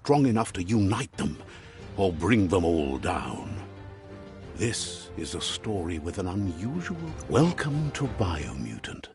strong enough to unite them or bring them all down. This is a story with an unusual... Welcome to Biomutant.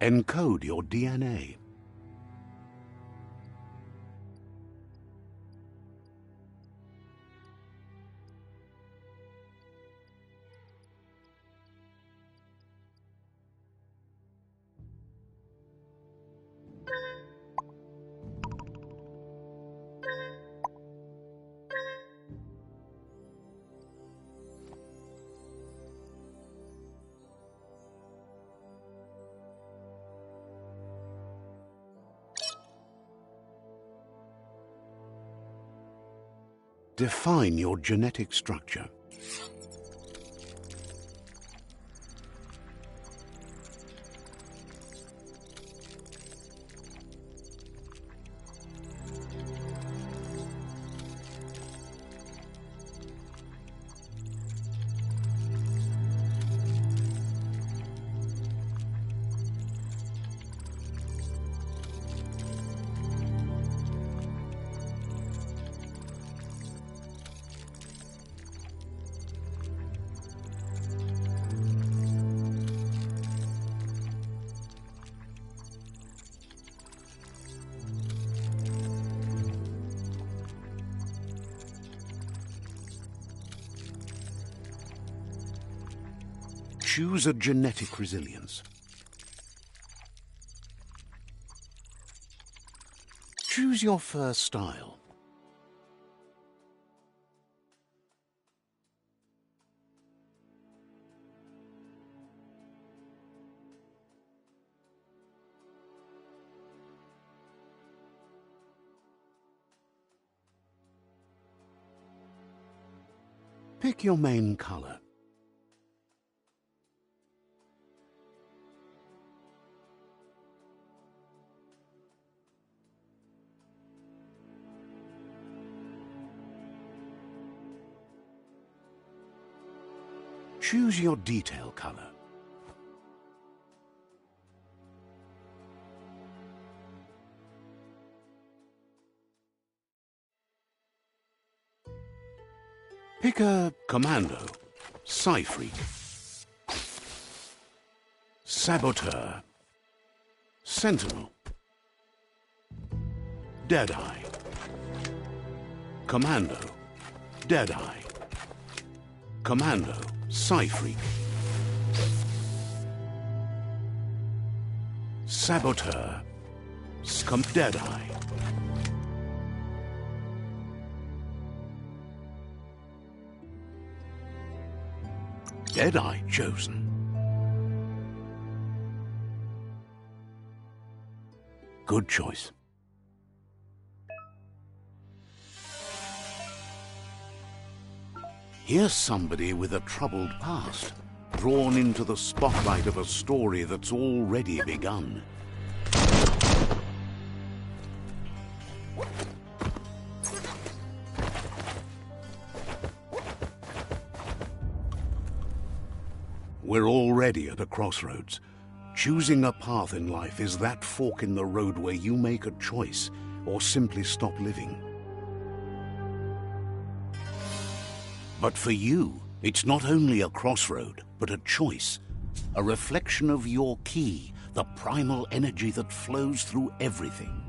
Encode your DNA. Define your genetic structure. Choose a genetic resilience. Choose your first style. Pick your main color. Choose your detail color. Pick a commando, Psy-Freak, Saboteur, Sentinel, Deadeye, Commando, Deadeye, Commando, Psy-Freak, Saboteur, Deadeye. Deadeye chosen. Good choice. Here's somebody with a troubled past, drawn into the spotlight of a story that's already begun. We're already at a crossroads. Choosing a path in life is that fork in the road where you make a choice or simply stop living. But for you, it's not only a crossroad, but a choice. A reflection of your ki, the primal energy that flows through everything.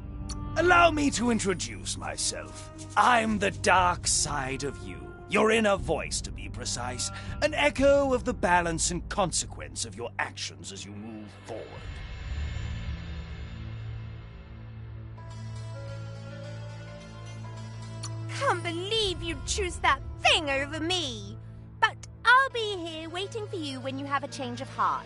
Allow me to introduce myself. I'm the dark side of you. Your inner voice, to be precise. An echo of the balance and consequence of your actions as you move forward. Can't believe you'd choose that thing over me. But I'll be here waiting for you when you have a change of heart.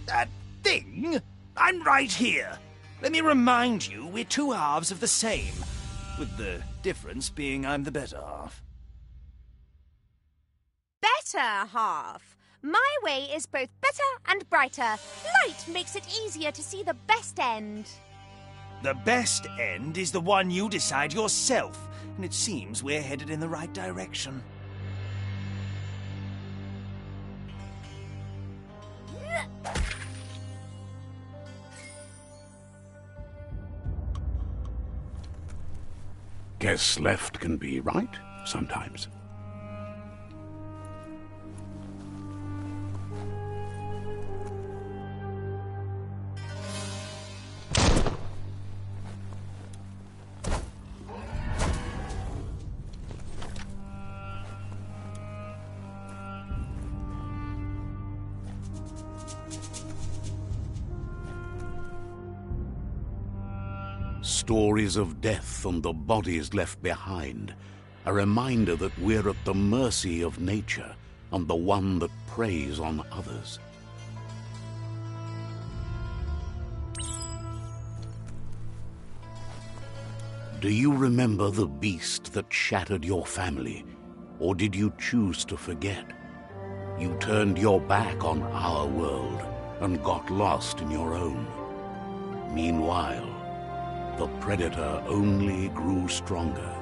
That thing? I'm right here. Let me remind you, we're two halves of the same. With the difference being I'm the better half. Better half. My way is both better and brighter. Light makes it easier to see the best end. The best end is the one you decide yourself, and it seems we're headed in the right direction. Guess left can be right sometimes. Stories of death and the bodies left behind, a reminder that we're at the mercy of nature and the one that preys on others. Do you remember the beast that shattered your family, or did you choose to forget? You turned your back on our world and got lost in your own. Meanwhile, the predator only grew stronger.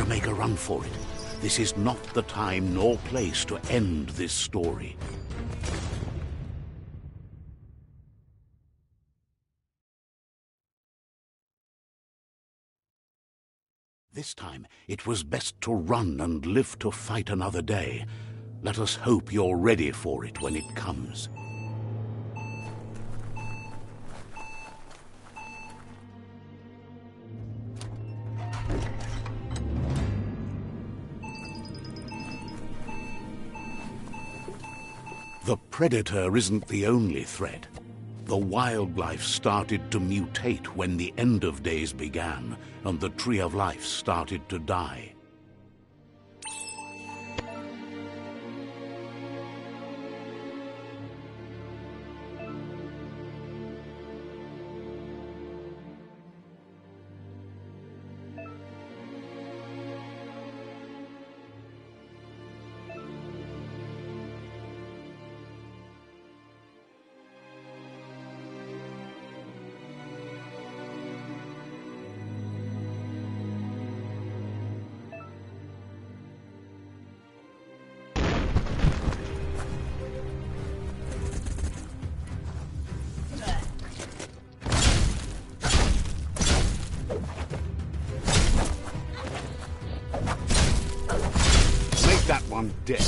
Make a run for it. This is not the time nor place to end this story. This time, it was best to run and live to fight another day. Let us hope you're ready for it when it comes. The predator isn't the only threat. The wildlife started to mutate when the end of days began, and the tree of life started to die. on deck.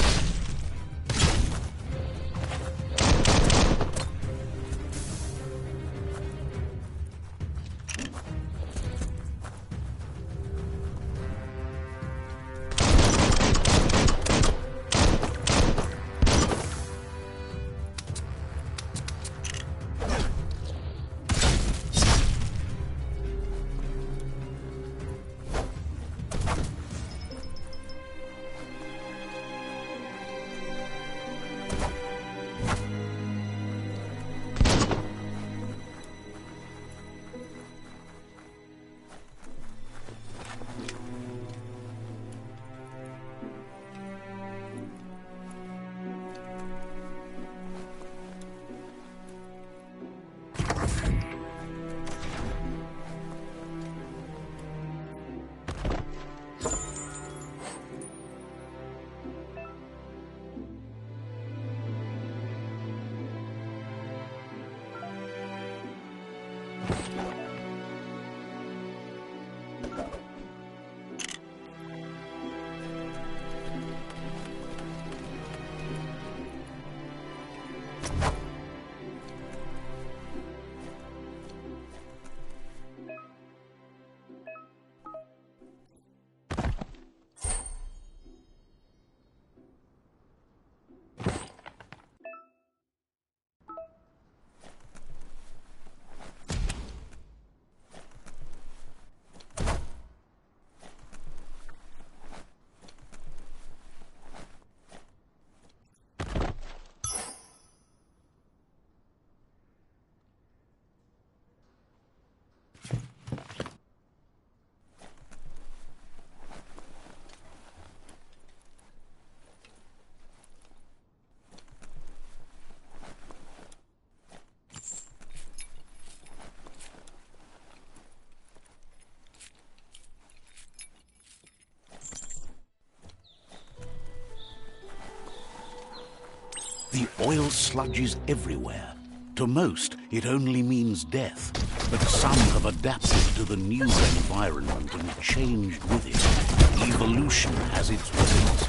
The oil sludges everywhere. To most, it only means death, but some have adapted to the new environment and changed with it. Evolution has its ways.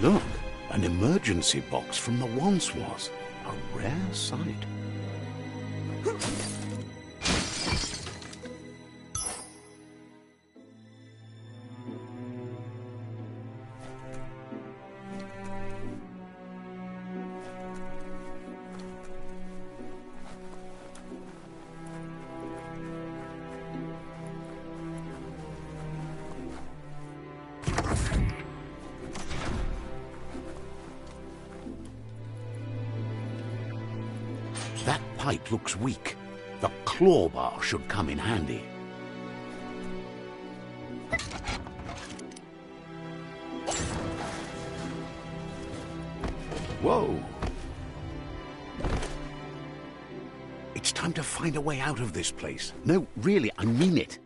Look, an emergency box from the once was. A rare sight. That pipe looks weak. The claw bar should come in handy. Whoa! It's time to find a way out of this place. No, really, I mean it.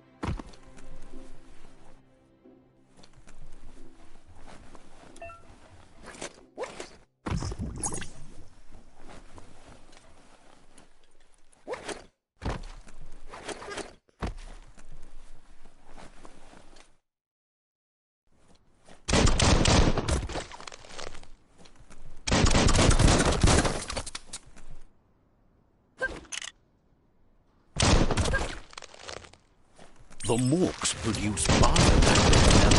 The morks produce biobacteria.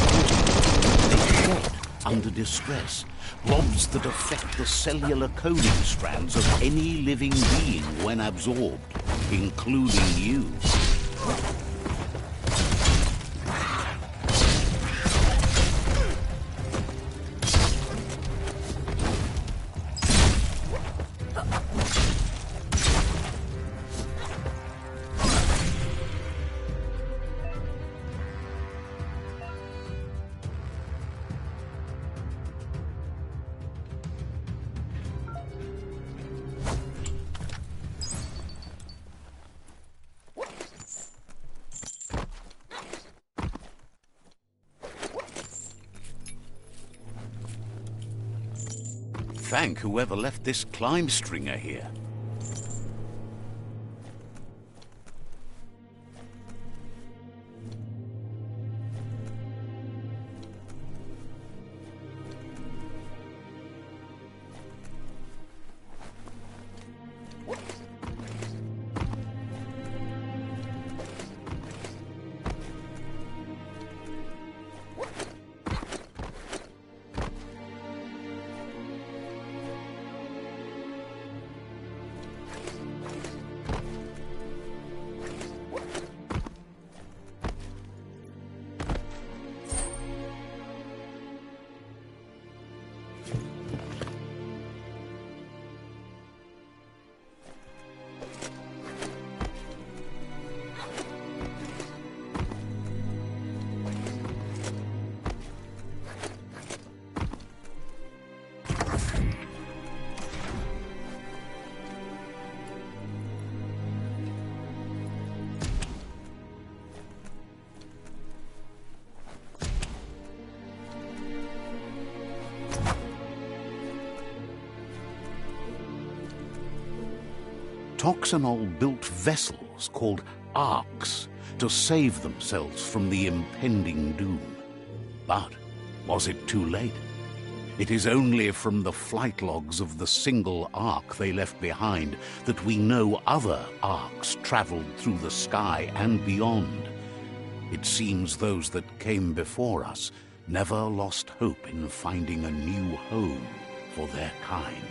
They shed under distress, blobs that affect the cellular coding strands of any living being when absorbed, including you. Thank whoever left this climb stringer here. Toxanol built vessels called arks to save themselves from the impending doom. But was it too late? It is only from the flight logs of the single ark they left behind that we know other arks traveled through the sky and beyond. It seems those that came before us never lost hope in finding a new home for their kind.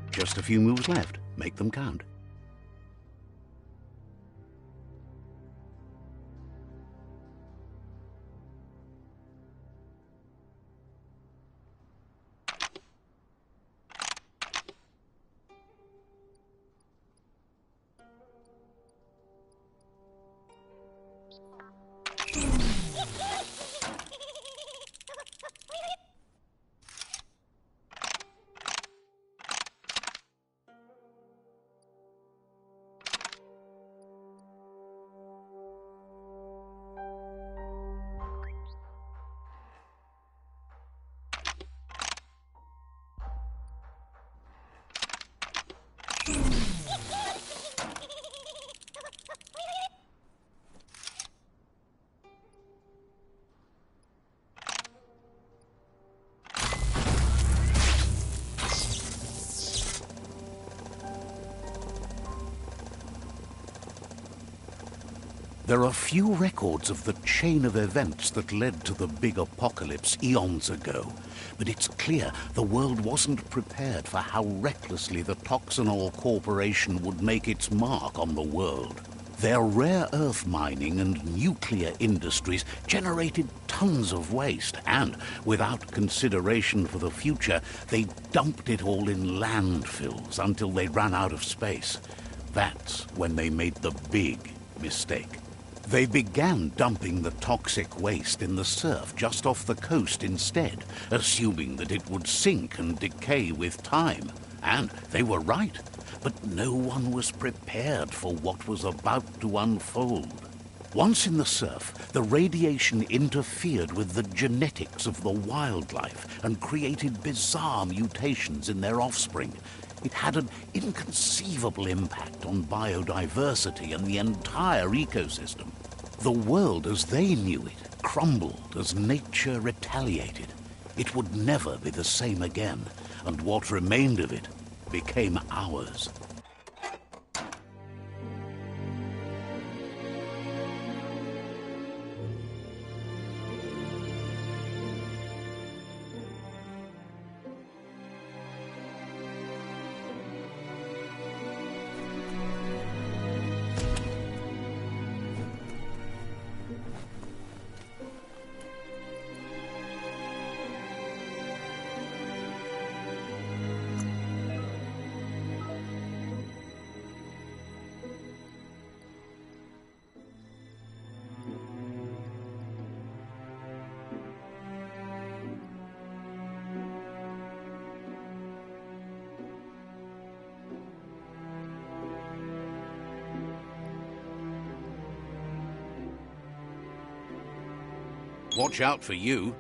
Just a few moves left. Make them count. There are few records of the chain of events that led to the big apocalypse eons ago, but it's clear the world wasn't prepared for how recklessly the Toxanol Corporation would make its mark on the world. Their rare earth mining and nuclear industries generated tons of waste, and, without consideration for the future, they dumped it all in landfills until they ran out of space. That's when they made the big mistake. They began dumping the toxic waste in the surf just off the coast instead, assuming that it would sink and decay with time. And they were right. But no one was prepared for what was about to unfold. Once in the surf, the radiation interfered with the genetics of the wildlife and created bizarre mutations in their offspring. It had an inconceivable impact on biodiversity and the entire ecosystem. The world as they knew it crumbled as nature retaliated. It would never be the same again, and what remained of it became ours. Watch out for you.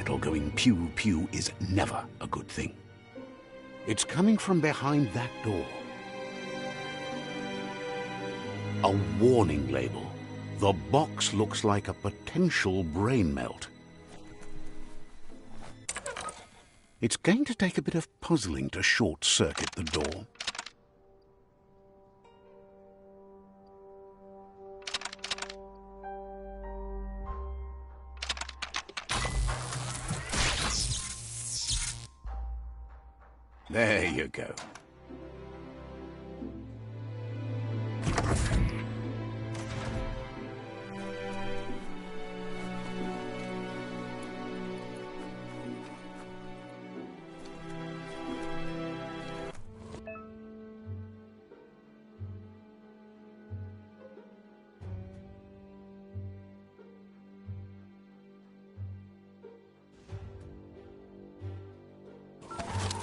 metal going pew-pew is never a good thing. It's coming from behind that door. A warning label. The box looks like a potential brain melt. It's going to take a bit of puzzling to short-circuit the door. There you go.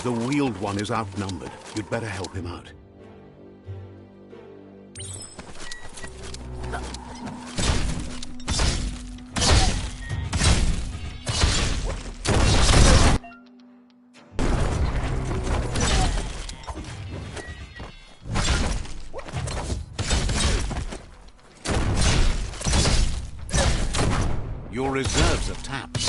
The wheeled one is outnumbered. You'd better help him out. Your reserves are tapped.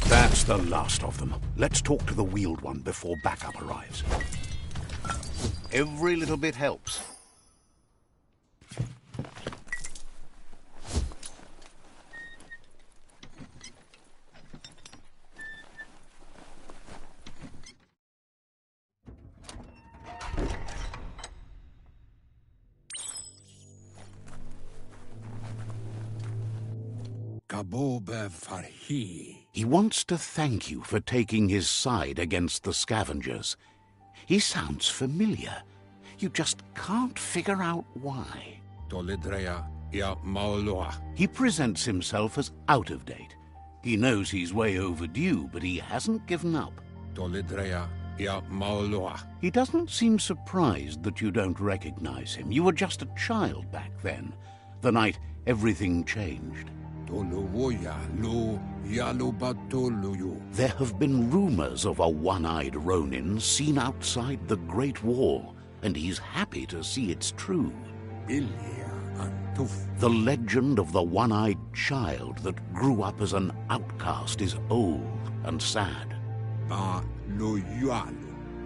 That's the last of them. Let's talk to the wheeled one before backup arrives. Every little bit helps. He wants to thank you for taking his side against the scavengers. He sounds familiar. You just can't figure out why. He presents himself as out of date. He knows he's way overdue, but he hasn't given up. He doesn't seem surprised that you don't recognize him. You were just a child back then, the night everything changed. There have been rumors of a one-eyed Ronin seen outside the Great Wall, and he's happy to see it's true. The legend of the one-eyed child that grew up as an outcast is old and sad.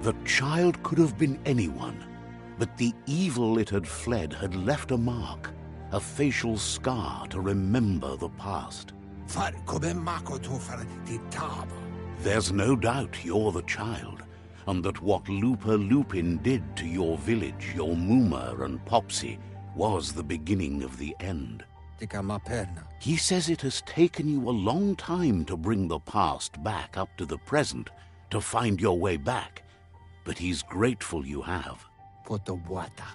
The child could have been anyone, but the evil it had fled had left a mark, a facial scar to remember the past. There's no doubt you're the child, and that what Looper Lupin did to your village, your Muma and Popsy, was the beginning of the end. He says it has taken you a long time to bring the past back up to the present, to find your way back, but he's grateful you have.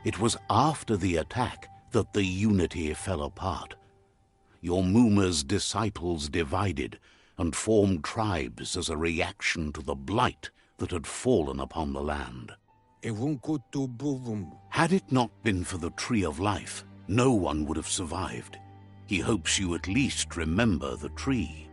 It was after the attack that the unity fell apart. Your Muma's disciples divided and formed tribes as a reaction to the blight that had fallen upon the land. Had it not been for the Tree of Life, no one would have survived. He hopes you at least remember the tree.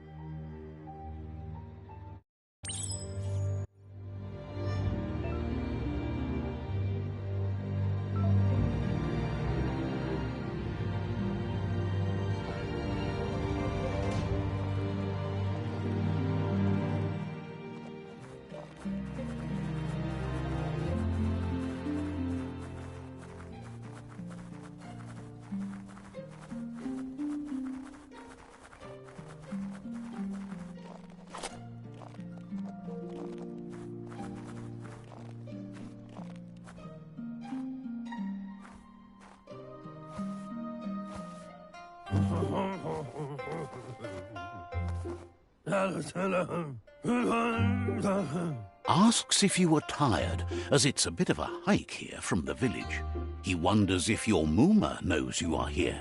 Asks if you were tired, as it's a bit of a hike here from the village. He wonders if your Muma knows you are here.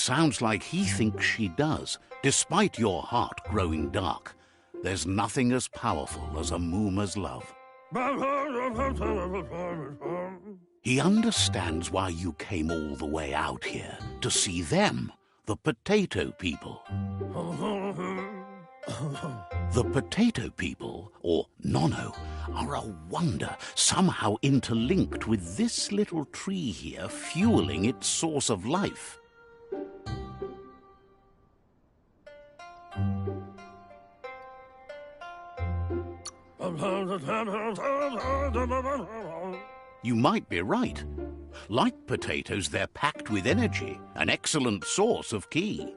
sounds like he thinks she does, despite your heart growing dark. There's nothing as powerful as a Mooma's love. He understands why you came all the way out here, to see them, the potato people. The potato people, or Nono, are a wonder, somehow interlinked with this little tree here, fueling its source of life. You might be right. Like potatoes, they're packed with energy, an excellent source of ki.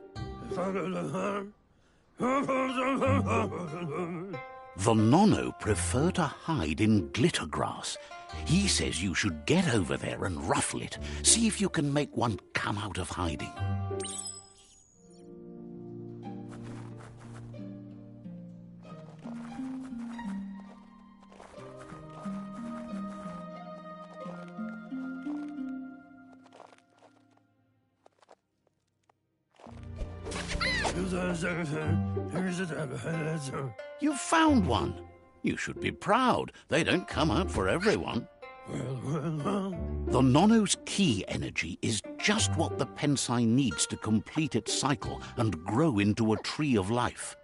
The Nono prefer to hide in glitter grass. He says you should get over there and ruffle it. See if you can make one come out of hiding. You found one. You should be proud. They don't come out for everyone. The Nono's ki energy is just what the Pensai needs to complete its cycle and grow into a tree of life.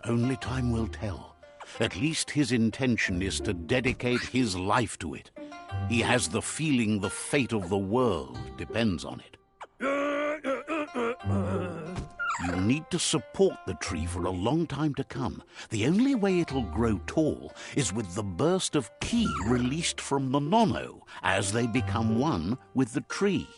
Only time will tell. At least his intention is to dedicate his life to it. He has the feeling the fate of the world depends on it. You need to support the tree for a long time to come. The only way it'll grow tall is with the burst of ki released from the Nono as they become one with the tree.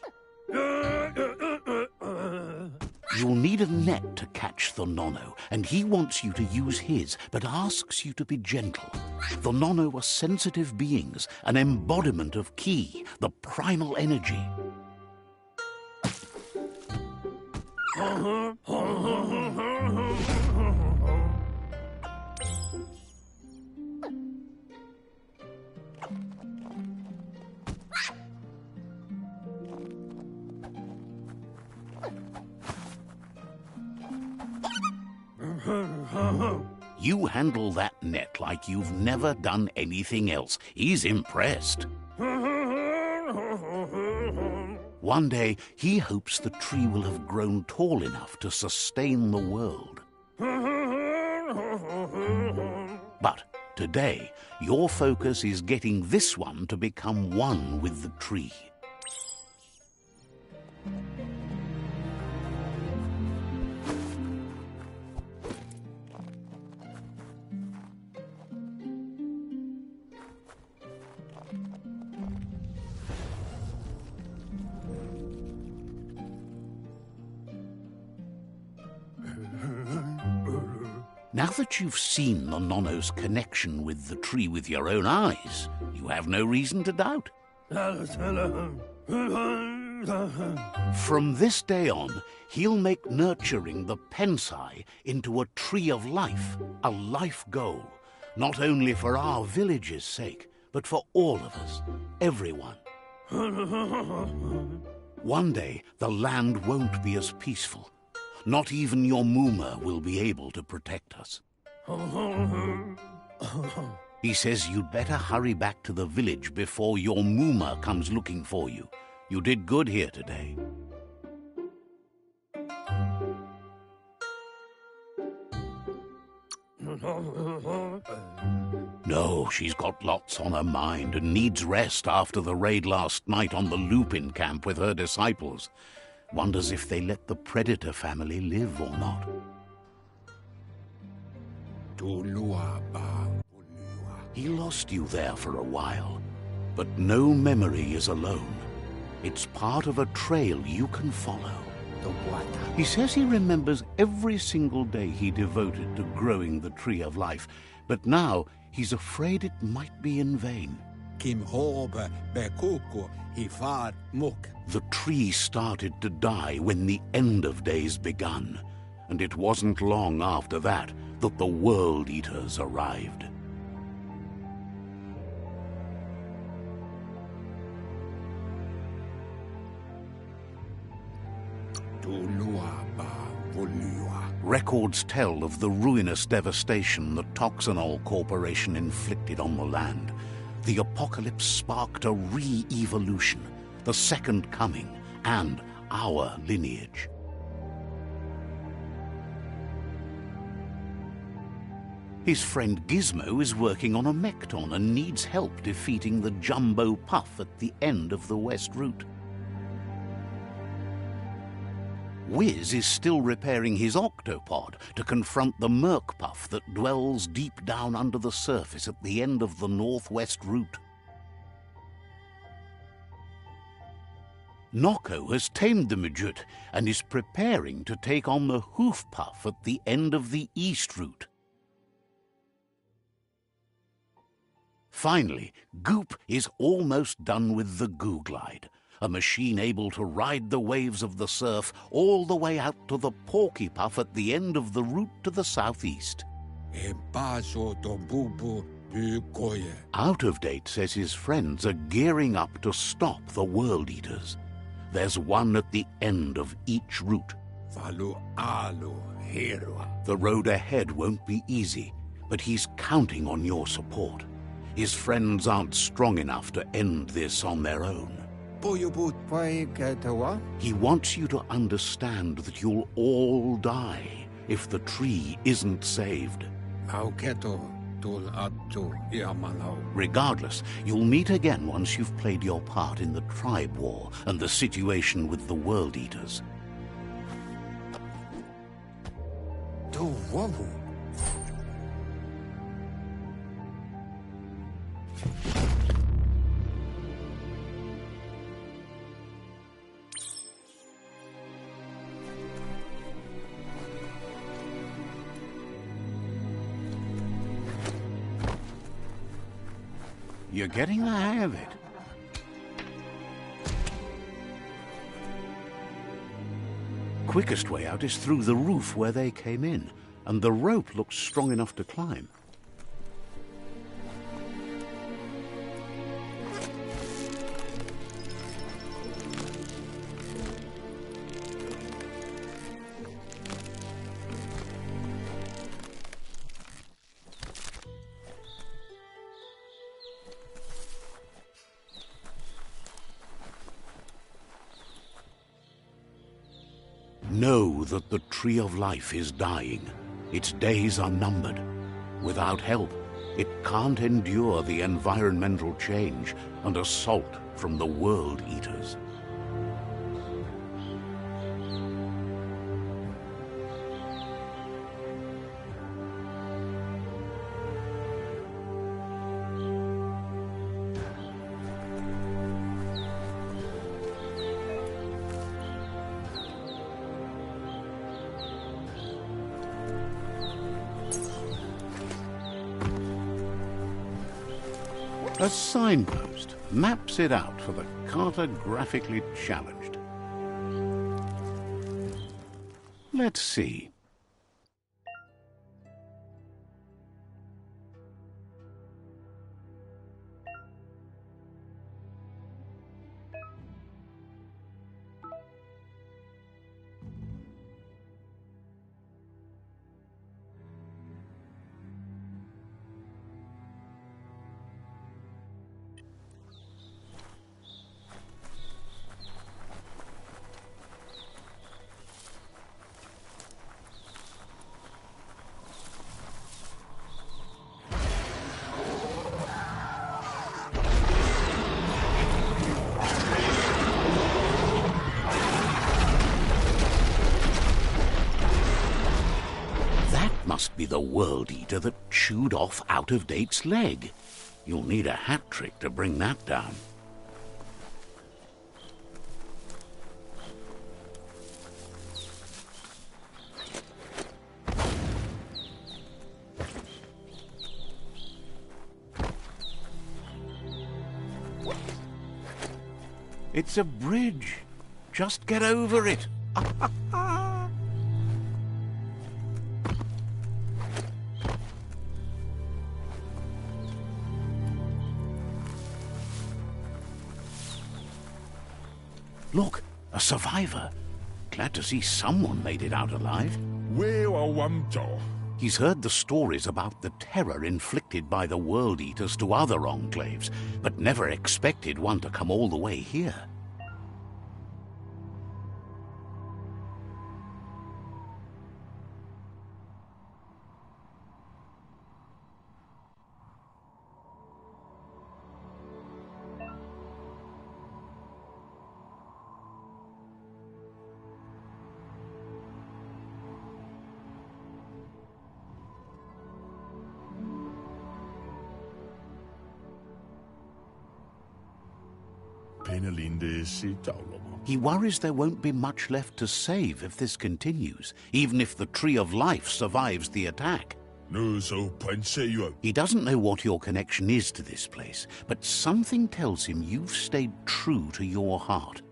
You'll need a net to catch the Nono, and he wants you to use his, but asks you to be gentle. The Nono are sensitive beings, an embodiment of ki, the primal energy. You handle that net like you've never done anything else. He's impressed. One day, he hopes the tree will have grown tall enough to sustain the world. But today, your focus is getting this one to become one with the tree. Now that you've seen the Nono's connection with the tree with your own eyes, you have no reason to doubt. From this day on, he'll make nurturing the Pensai into a tree of life, a life goal, not only for our village's sake, but for all of us, everyone. One day, the land won't be as peaceful. Not even your Mooma will be able to protect us. He says you'd better hurry back to the village before your Mooma comes looking for you. You did good here today. No, she's got lots on her mind and needs rest after the raid last night on the Lupin camp with her disciples. Wonders if they let the Predator family live or not. He lost you there for a while, but no memory is alone. It's part of a trail you can follow. He says he remembers every single day he devoted to growing the tree of life, but now he's afraid it might be in vain. The tree started to die when the end of days begun, and it wasn't long after that that the World Eaters arrived. Records tell of the ruinous devastation the Toxanol Corporation inflicted on the land. The apocalypse sparked a re-evolution, the Second Coming, and our lineage. His friend Gizmo is working on a Mekton and needs help defeating the Jumbo Puff at the end of the West Route. Wiz is still repairing his octopod to confront the Merc Puff that dwells deep down under the surface at the end of the Northwest Route. Nocco has tamed the Midget and is preparing to take on the Hoof Puff at the end of the East Route. Finally, Goop is almost done with the Goo Glide, a machine able to ride the waves of the surf all the way out to the Porky Puff at the end of the route to the southeast. Out of Date says his friends are gearing up to stop the World Eaters. There's one at the end of each route. The road ahead won't be easy, but he's counting on your support. His friends aren't strong enough to end this on their own. He wants you to understand that you'll all die if the tree isn't saved. Regardless, you'll meet again once you've played your part in the tribe war and the situation with the World Eaters. You're getting the hang of it. Quickest way out is through the roof where they came in, and the rope looks strong enough to climb. Know that the Tree of Life is dying. Its days are numbered. Without help, it can't endure the environmental change and assault from the World Eaters. A signpost maps it out for the cartographically challenged. Let's see. Must be the World Eater that chewed off Out of Date's leg. You'll need a hat trick to bring that down. It's a bridge. Just get over it. Look, a survivor. Glad to see someone made it out alive. He's heard the stories about the terror inflicted by the World Eaters to other enclaves, but never expected one to come all the way here. He worries there won't be much left to save if this continues, even if the Tree of Life survives the attack. He doesn't know what your connection is to this place, but something tells him you've stayed true to your heart.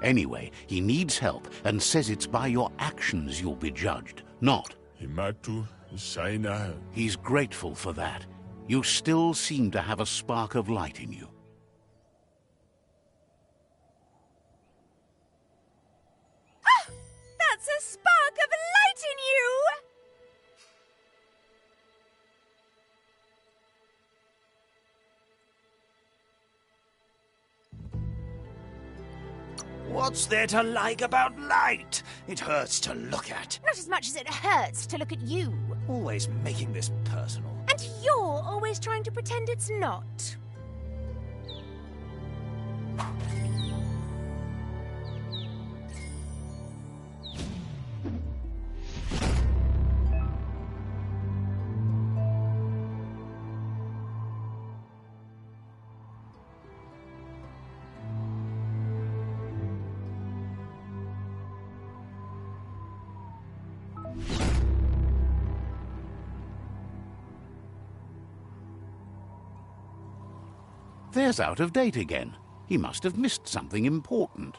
Anyway, he needs help and says it's by your actions you'll be judged, not. He's grateful for that. You still seem to have a spark of light in you. Ah! That's a spark of light in you! What's there to like about light? It hurts to look at. Not as much as it hurts to look at you. Always making this personal. And you're always trying to pretend it's not. There's Out of Date again. He must have missed something important.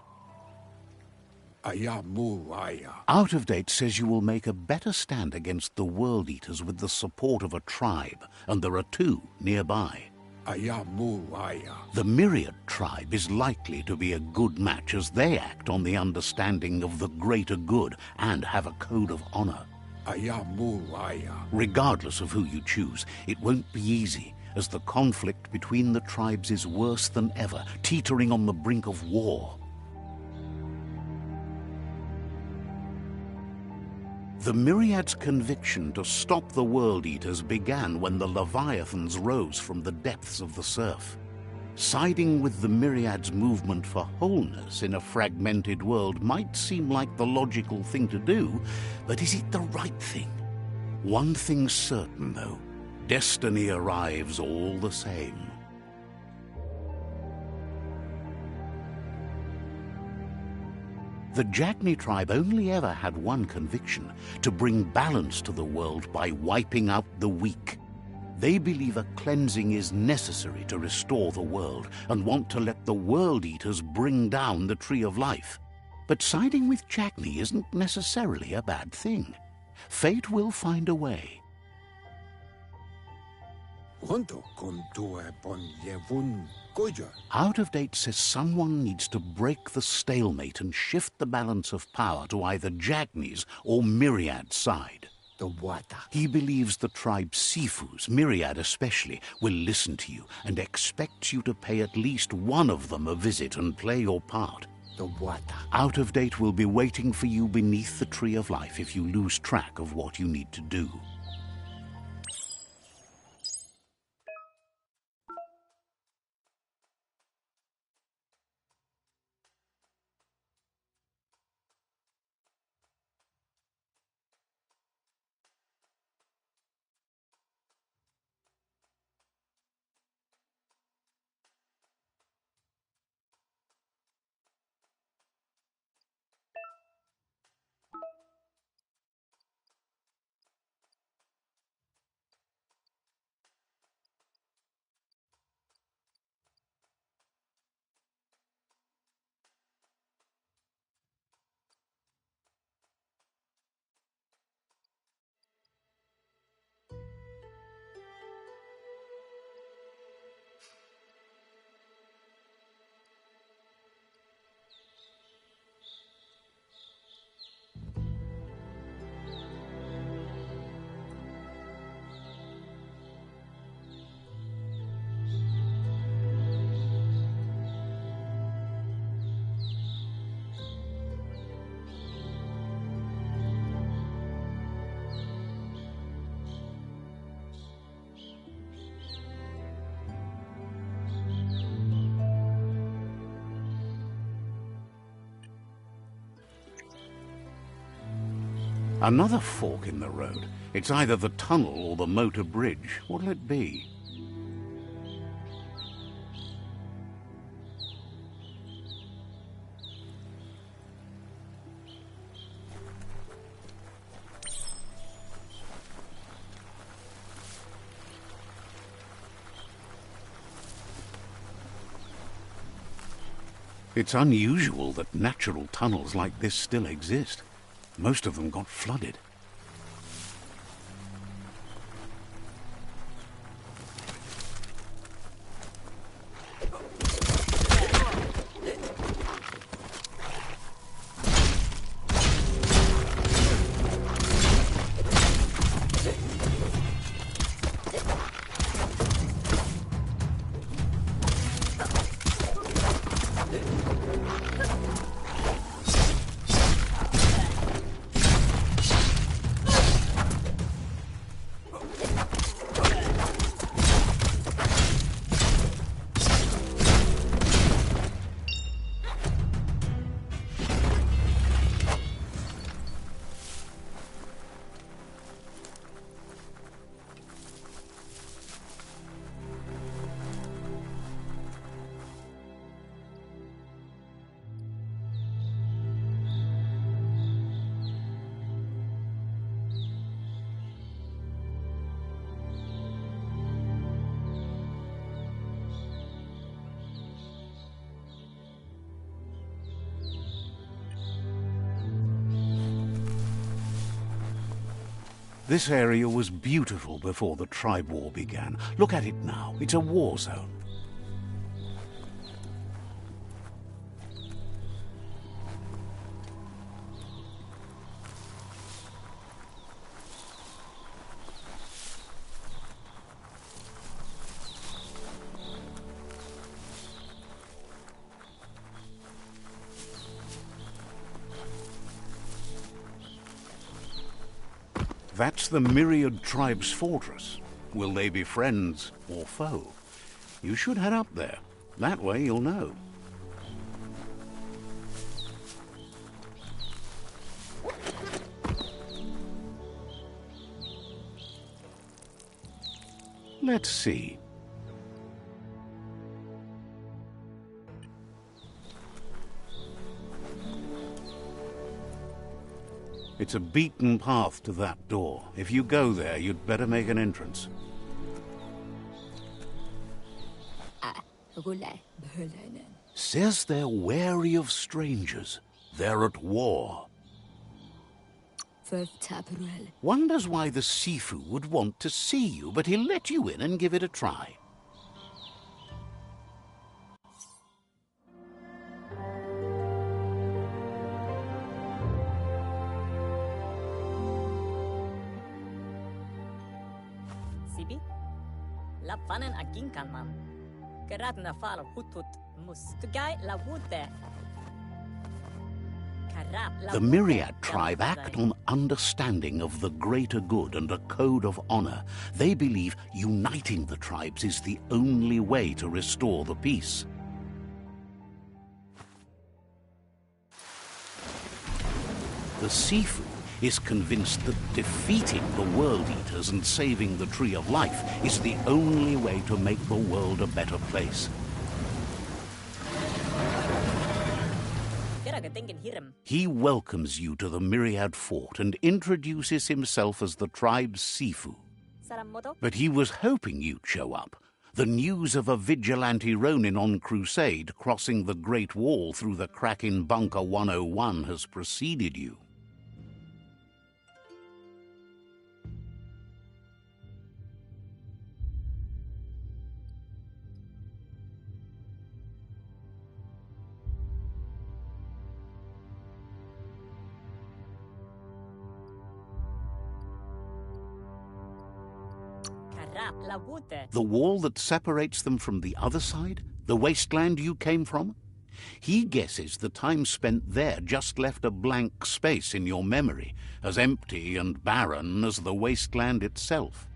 Out of Date says you will make a better stand against the World Eaters with the support of a tribe, and there are two nearby. The Myriad tribe is likely to be a good match as they act on the understanding of the greater good and have a code of honor. Regardless of who you choose, it won't be easy, as the conflict between the tribes is worse than ever, teetering on the brink of war. The Myriad's conviction to stop the World Eaters began when the Leviathans rose from the depths of the surf. Siding with the Myriad's movement for wholeness in a fragmented world might seem like the logical thing to do, but is it the right thing? One thing's certain, though. Destiny arrives all the same. The Jagni tribe only ever had one conviction: to bring balance to the world by wiping out the weak. They believe a cleansing is necessary to restore the world and want to let the World Eaters bring down the Tree of Life. But siding with Jagni isn't necessarily a bad thing. Fate will find a way. Out of Date says someone needs to break the stalemate and shift the balance of power to either Jagni's or Myriad's side. He believes the tribe Sifus, Myriad especially, will listen to you and expects you to pay at least one of them a visit and play your part. Out of Date will be waiting for you beneath the Tree of Life if you lose track of what you need to do. Another fork in the road. It's either the tunnel or the motor bridge. What'll it be? It's unusual that natural tunnels like this still exist. Most of them got flooded. This area was beautiful before the tribe war began. Look at it now. It's a war zone. That's the Myriad Tribe's fortress. Will they be friends or foe? You should head up there. That way you'll know. Let's see. It's a beaten path to that door. If you go there, you'd better make an entrance. Says they're wary of strangers. They're at war. Wonders why the Sifu would want to see you, but he'll let you in and give it a try. Lapanen aginkanman. Geradna fal hutut mustugai la wute. The Myriad tribe act on understanding of the greater good and a code of honor. They believe uniting the tribes is the only way to restore the peace. The Sifu is convinced that defeating the World Eaters and saving the Tree of Life is the only way to make the world a better place. He welcomes you to the Myriad Fort and introduces himself as the tribe's Sifu. But he was hoping you'd show up. The news of a vigilante Ronin on crusade crossing the Great Wall through the crack in Bunker 101 has preceded you. The wall that separates them from the other side? The wasteland you came from? He guesses the time spent there just left a blank space in your memory, as empty and barren as the wasteland itself.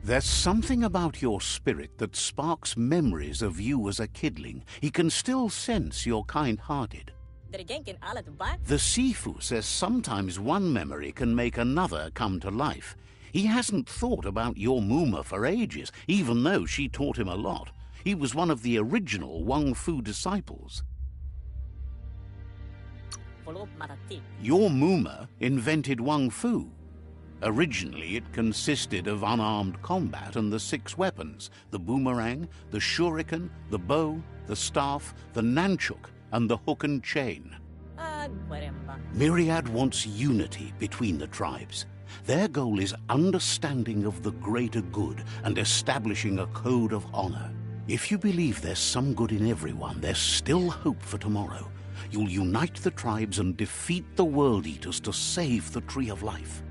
There's something about your spirit that sparks memories of you as a kidling. He can still sense you're kind-hearted. Derigenkin alle dubai. The Sifu says sometimes one memory can make another come to life. He hasn't thought about your Muma for ages, even though she taught him a lot. He was one of the original Wang Fu disciples. Volo matati. Your Muma invented Wang Fu. Originally, it consisted of unarmed combat and the 6 weapons: the boomerang, the shuriken, the bow, the staff, the nunchuk, and the hook and chain. Guaremba. Myriad wants unity between the tribes. Their goal is understanding of the greater good and establishing a code of honor. If you believe there's some good in everyone, there's still hope for tomorrow. You'll unite the tribes and defeat the World Eaters to save the Tree of Life.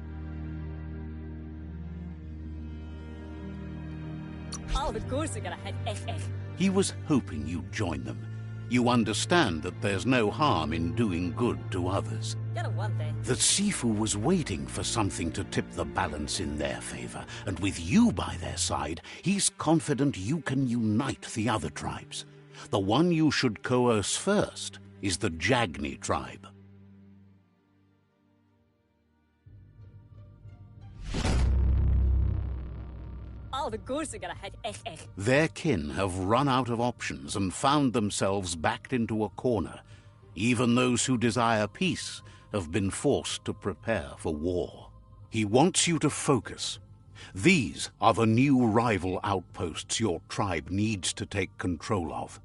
All the goose are gonna head eh. He was hoping you'd join them. You understand that there's no harm in doing good to others. Gotta one day. The Sifu was waiting for something to tip the balance in their favor, and with you by their side, he's confident you can unite the other tribes. The one you should coerce first is the Jagni tribe. All the goose are gonna head eh. Their kin have run out of options and found themselves backed into a corner. Even those who desire peace have been forced to prepare for war. He wants you to focus. These are the new rival outposts your tribe needs to take control of.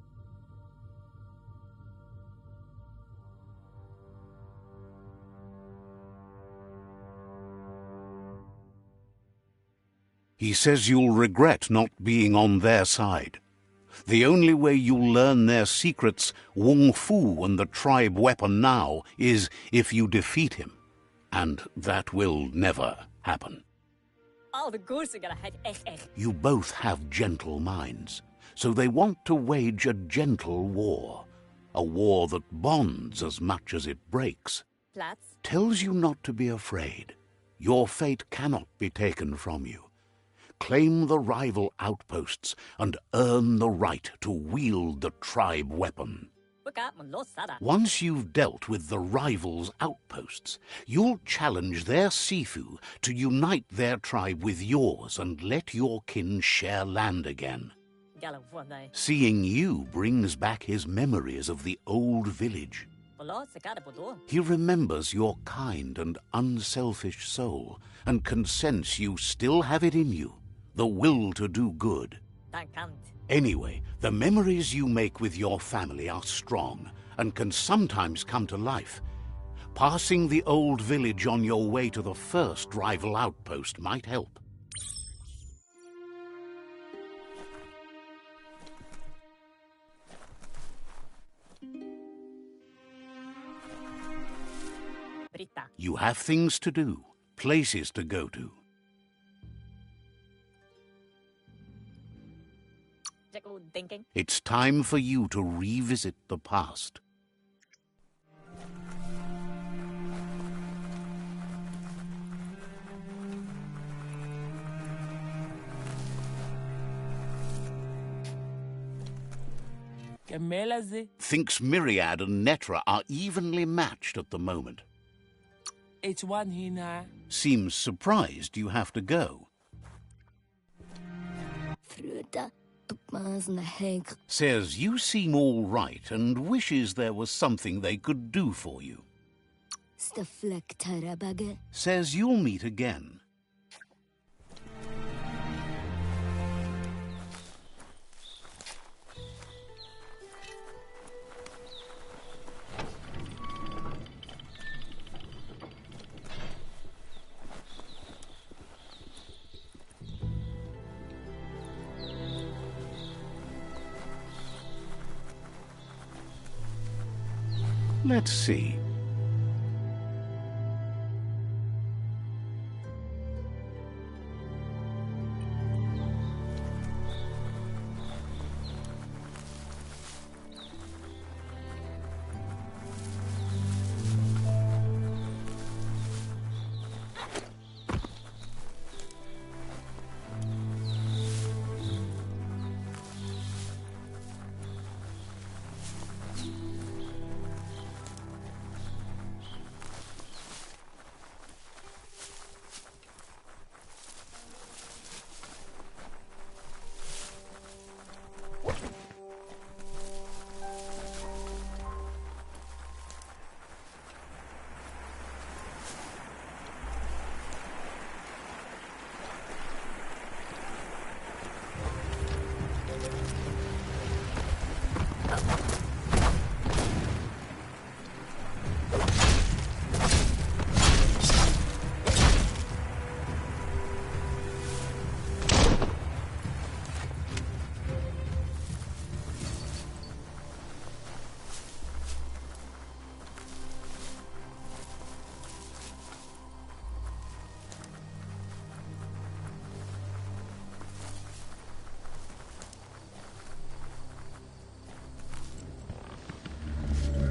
He says you'll regret not being on their side. The only way you'll learn their secrets, Wung Fu and the tribe weapon now, is if you defeat him. And that will never happen. All the goose are gonna head eh. You both have gentle minds, so they want to wage a gentle war. A war that bonds as much as it breaks. Platz. Tells you not to be afraid. Your fate cannot be taken from you. Claim the rival outposts and earn the right to wield the tribe weapon. Once you've dealt with the rivals' outposts, you'll challenge their Sifu to unite their tribe with yours and let your kin share land again. Seeing you brings back his memories of the old village. He remembers your kind and unselfish soul and can sense you still have it in you, the will to do good. Anyway, the memories you make with your family are strong and can sometimes come to life. Passing the old village on your way to the first rival outpost might help. You have things to do, places to go to. It's time for you to revisit the past. Thinks Myriad and Netra are evenly matched at the moment. Seems surprised you have to go. Says you seem all right and wishes there was something they could do for you. Says you'll meet again. Let's see.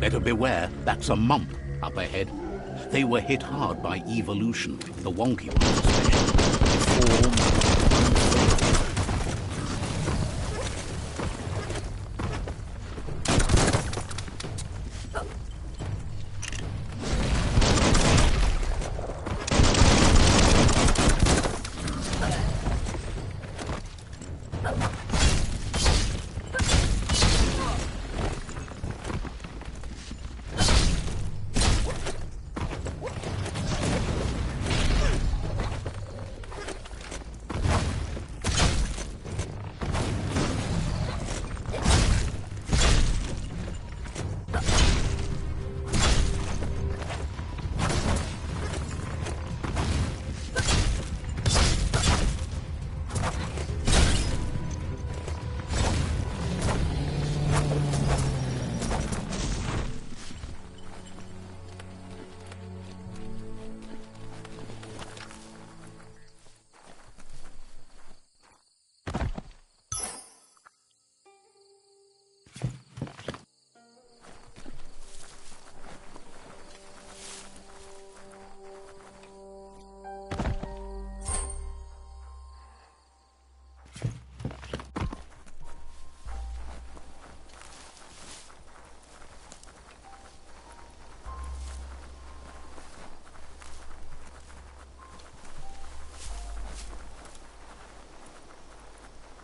Better beware, that's a mump up ahead. They were hit hard by evolution, the wonky ones especially. They form.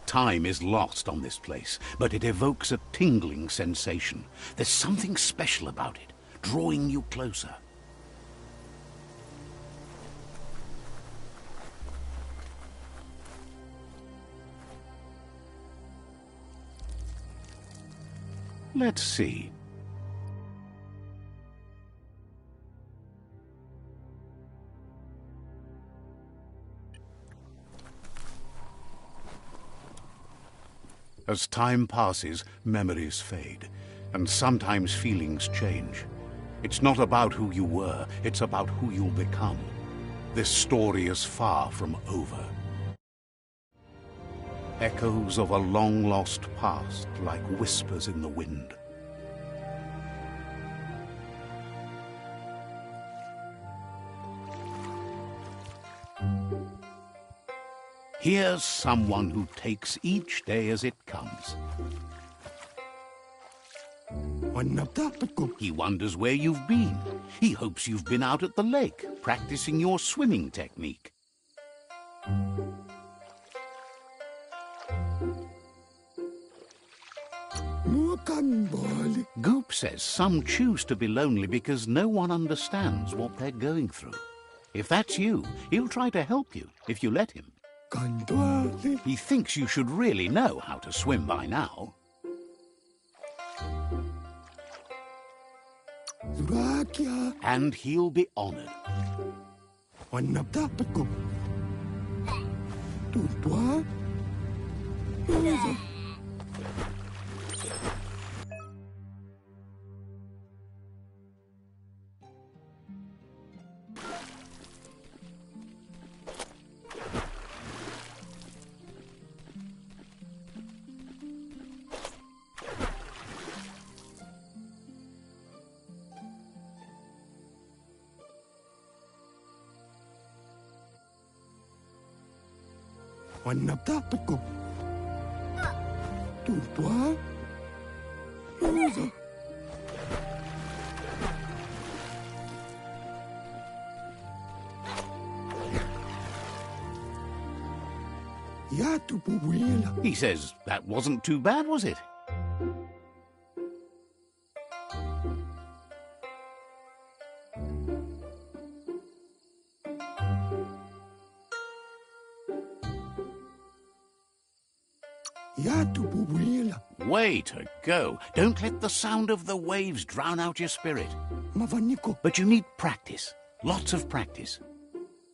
Time is lost on this place, but it evokes a tingling sensation. There's something special about it, drawing you closer. Let's see. As time passes, memories fade, and sometimes feelings change. It's not about who you were, it's about who you'll become. This story is far from over. Echoes of a long-lost past, like whispers in the wind. Here's someone who takes each day as it comes. He wonders where you've been. He hopes you've been out at the lake, practicing your swimming technique. Goop says some choose to be lonely because no one understands what they're going through. If that's you, he'll try to help you if you let him. He thinks you should really know how to swim by now. And he'll be honored. He says that wasn't too bad, was it? Way to go. Don't let the sound of the waves drown out your spirit. But you need practice. Lots of practice.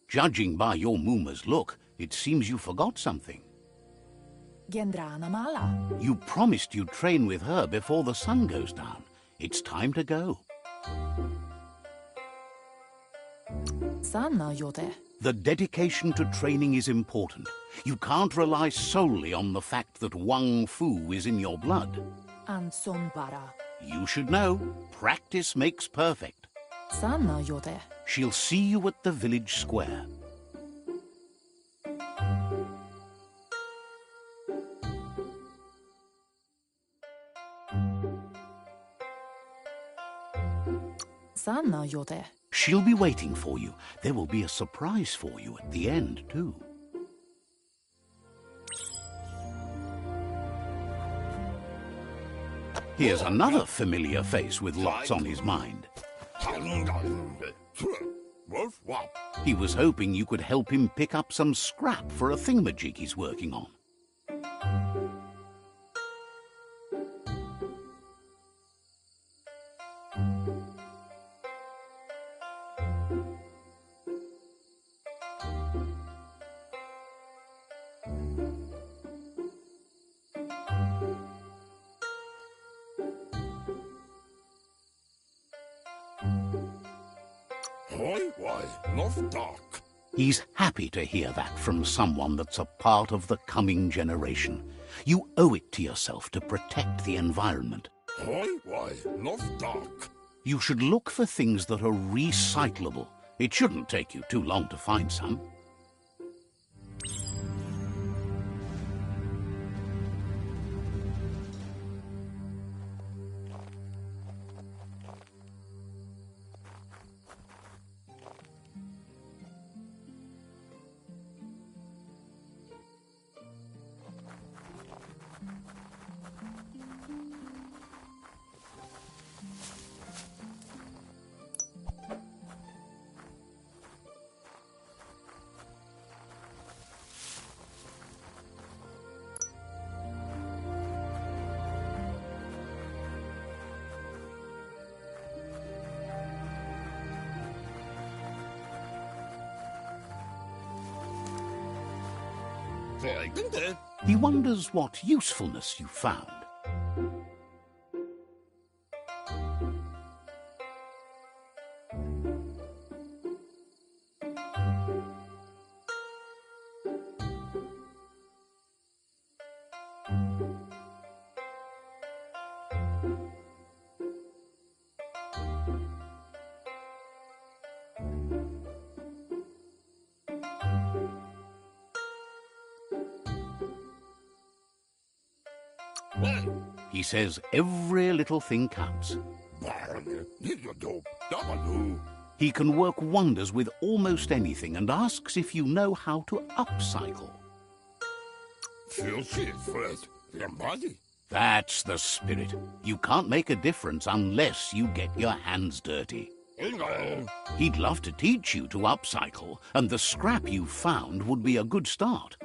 Judging by your Muma's look, it seems you forgot something. You promised you'd train with her before the sun goes down. It's time to go. The dedication to training is important. You can't rely solely on the fact that Wang Fu is in your blood. You should know. Practice makes perfect. Sana yode. She'll see you at the village square. Sana yode. She'll be waiting for you. There will be a surprise for you at the end, too. Here's another familiar face with lots on his mind. He was hoping you could help him pick up some scrap for a thingamajig he's working on. He's happy to hear that from someone that's a part of the coming generation. You owe it to yourself to protect the environment. You should look for things that are recyclable. It shouldn't take you too long to find some. He wonders what usefulness you found. He says every little thing counts. He can work wonders with almost anything and asks if you know how to upcycle. That's the spirit. You can't make a difference unless you get your hands dirty. He'd love to teach you to upcycle, and the scrap you found would be a good start.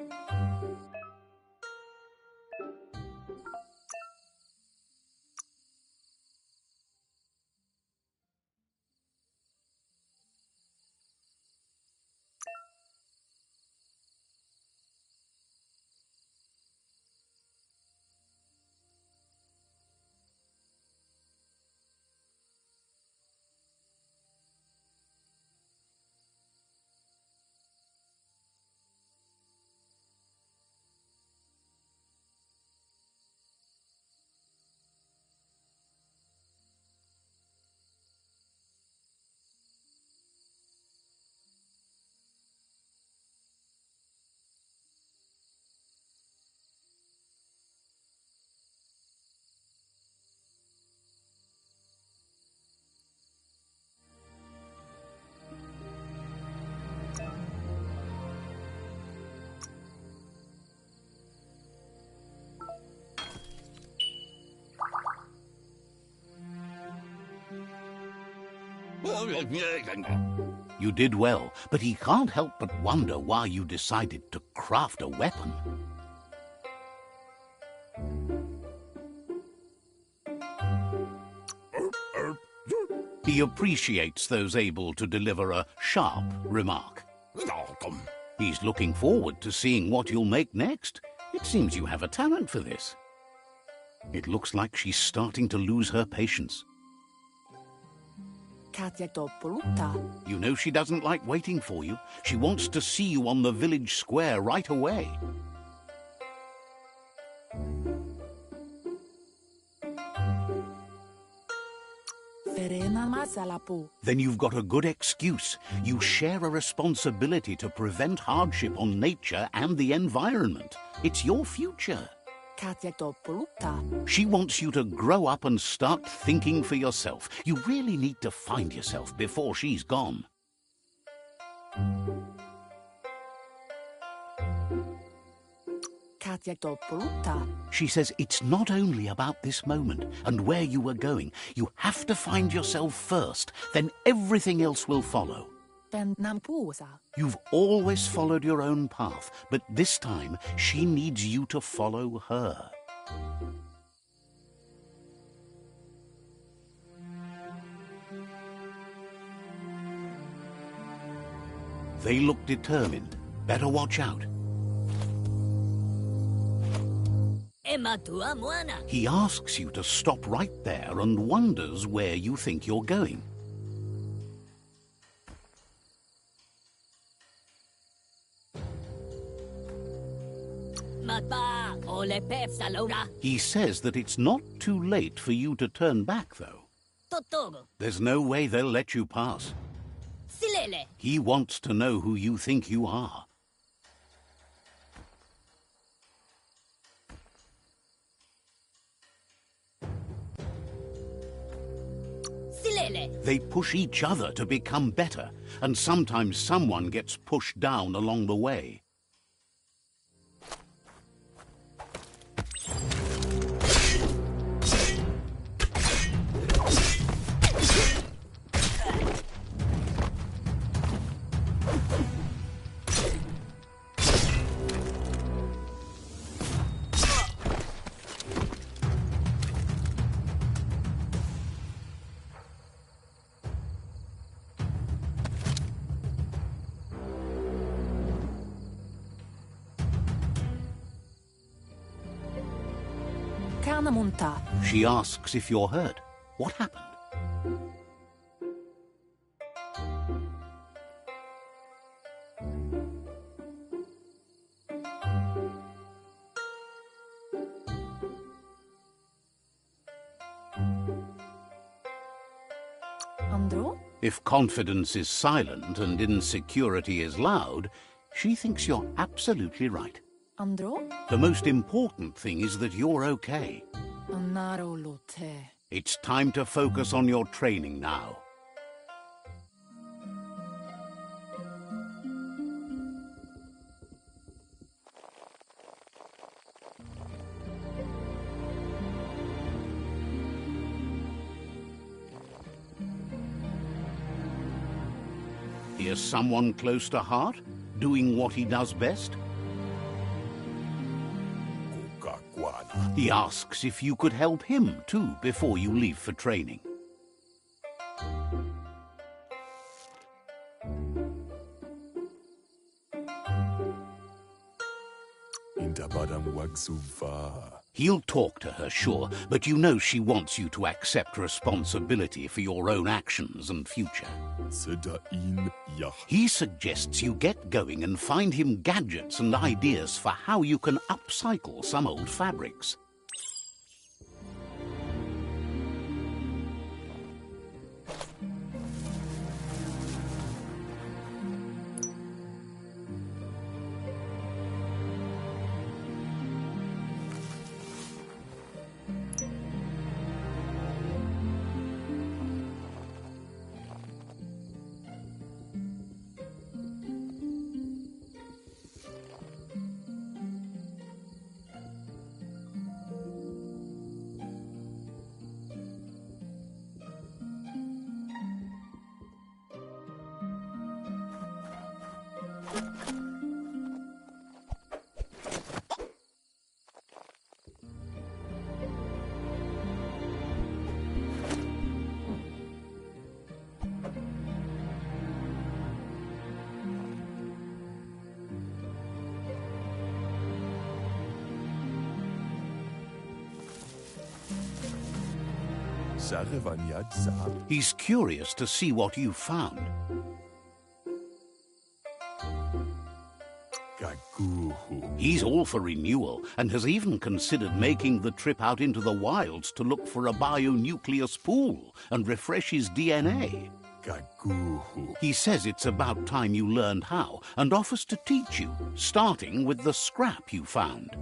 You did well, but he can't help but wonder why you decided to craft a weapon. He appreciates those able to deliver a sharp remark. He's looking forward to seeing what you'll make next. It seems you have a talent for this. It looks like she's starting to lose her patience. You know she doesn't like waiting for you. She wants to see you on the village square right away. Terena masalapu. Then you've got a good excuse. You share a responsibility to prevent hardship on nature and the environment. It's your future. Katjekto polutta. She wants you to grow up and start thinking for yourself. You really need to find yourself before she's gone. Katjekto polutta. She says it's not only about this moment and where you are going. You have to find yourself first, then everything else will follow. Ben nampuusa. You've always followed your own path, but this time she needs you to follow her. They look determined. Better watch out. He asks you to stop right there and wonders where you think you're going. He says that it's not too late for you to turn back, though. There's no way they'll let you pass. He wants to know who you think you are. They push each other to become better, and sometimes someone gets pushed down along the way. Kanamunta. She asks if you're hurt. What happened? Andro? If confidence is silent and insecurity is loud, she thinks you're absolutely right. Andro? The most important thing is that you're okay. Anaro lote. It's time to focus on your training now. Here's someone close to heart, doing what he does best. He asks if you could help him, too, before you leave for training. He'll talk to her, sure, but you know she wants you to accept responsibility for your own actions and future. He suggests you get going and find him gadgets and ideas for how you can upcycle some old fabrics. He's curious to see what you've found. He's all for renewal and has even considered making the trip out into the wilds to look for a bionucleus pool and refresh his DNA. Gaguhu. He says it's about time you learned how and offers to teach you, starting with the scrap you found.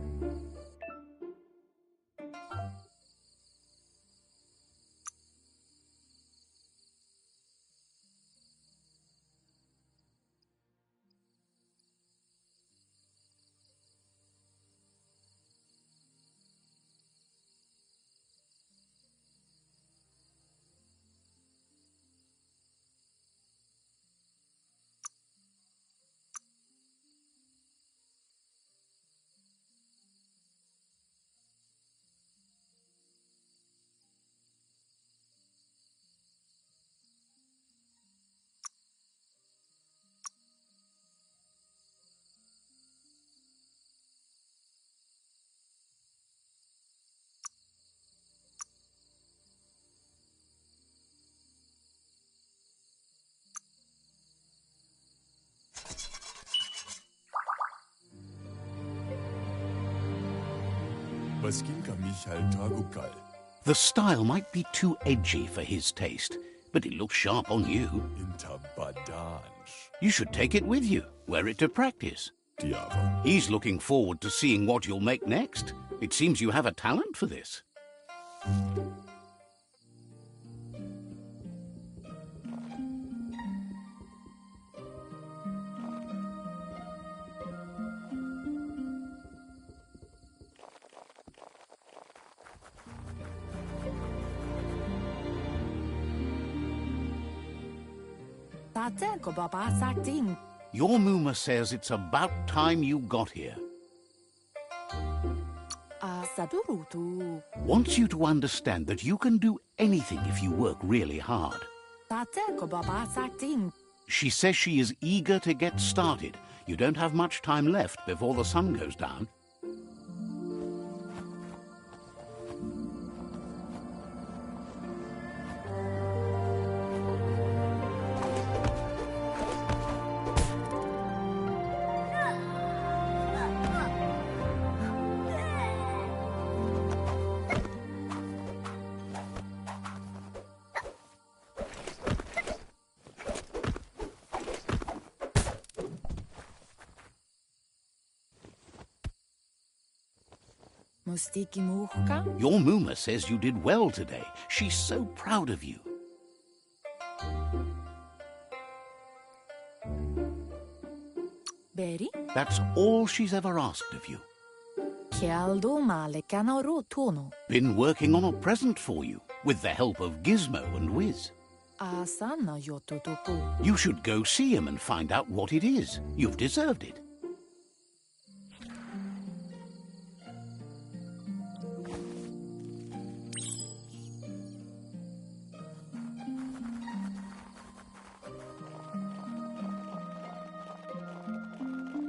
The style might be too edgy for his taste, but it looks sharp on you. You should take it with you, wear it to practice. He's looking forward to seeing what you'll make next. It seems you have a talent for this. Your Muma says it's about time you got here. Wants you to understand that you can do anything if you work really hard. She says she is eager to get started. You don't have much time left before the sun goes down. Your Muma says you did well today. She's so proud of you. That's all she's ever asked of you. Been working on a present for you, with the help of Gizmo and Wiz. You should go see him and find out what it is. You've deserved it.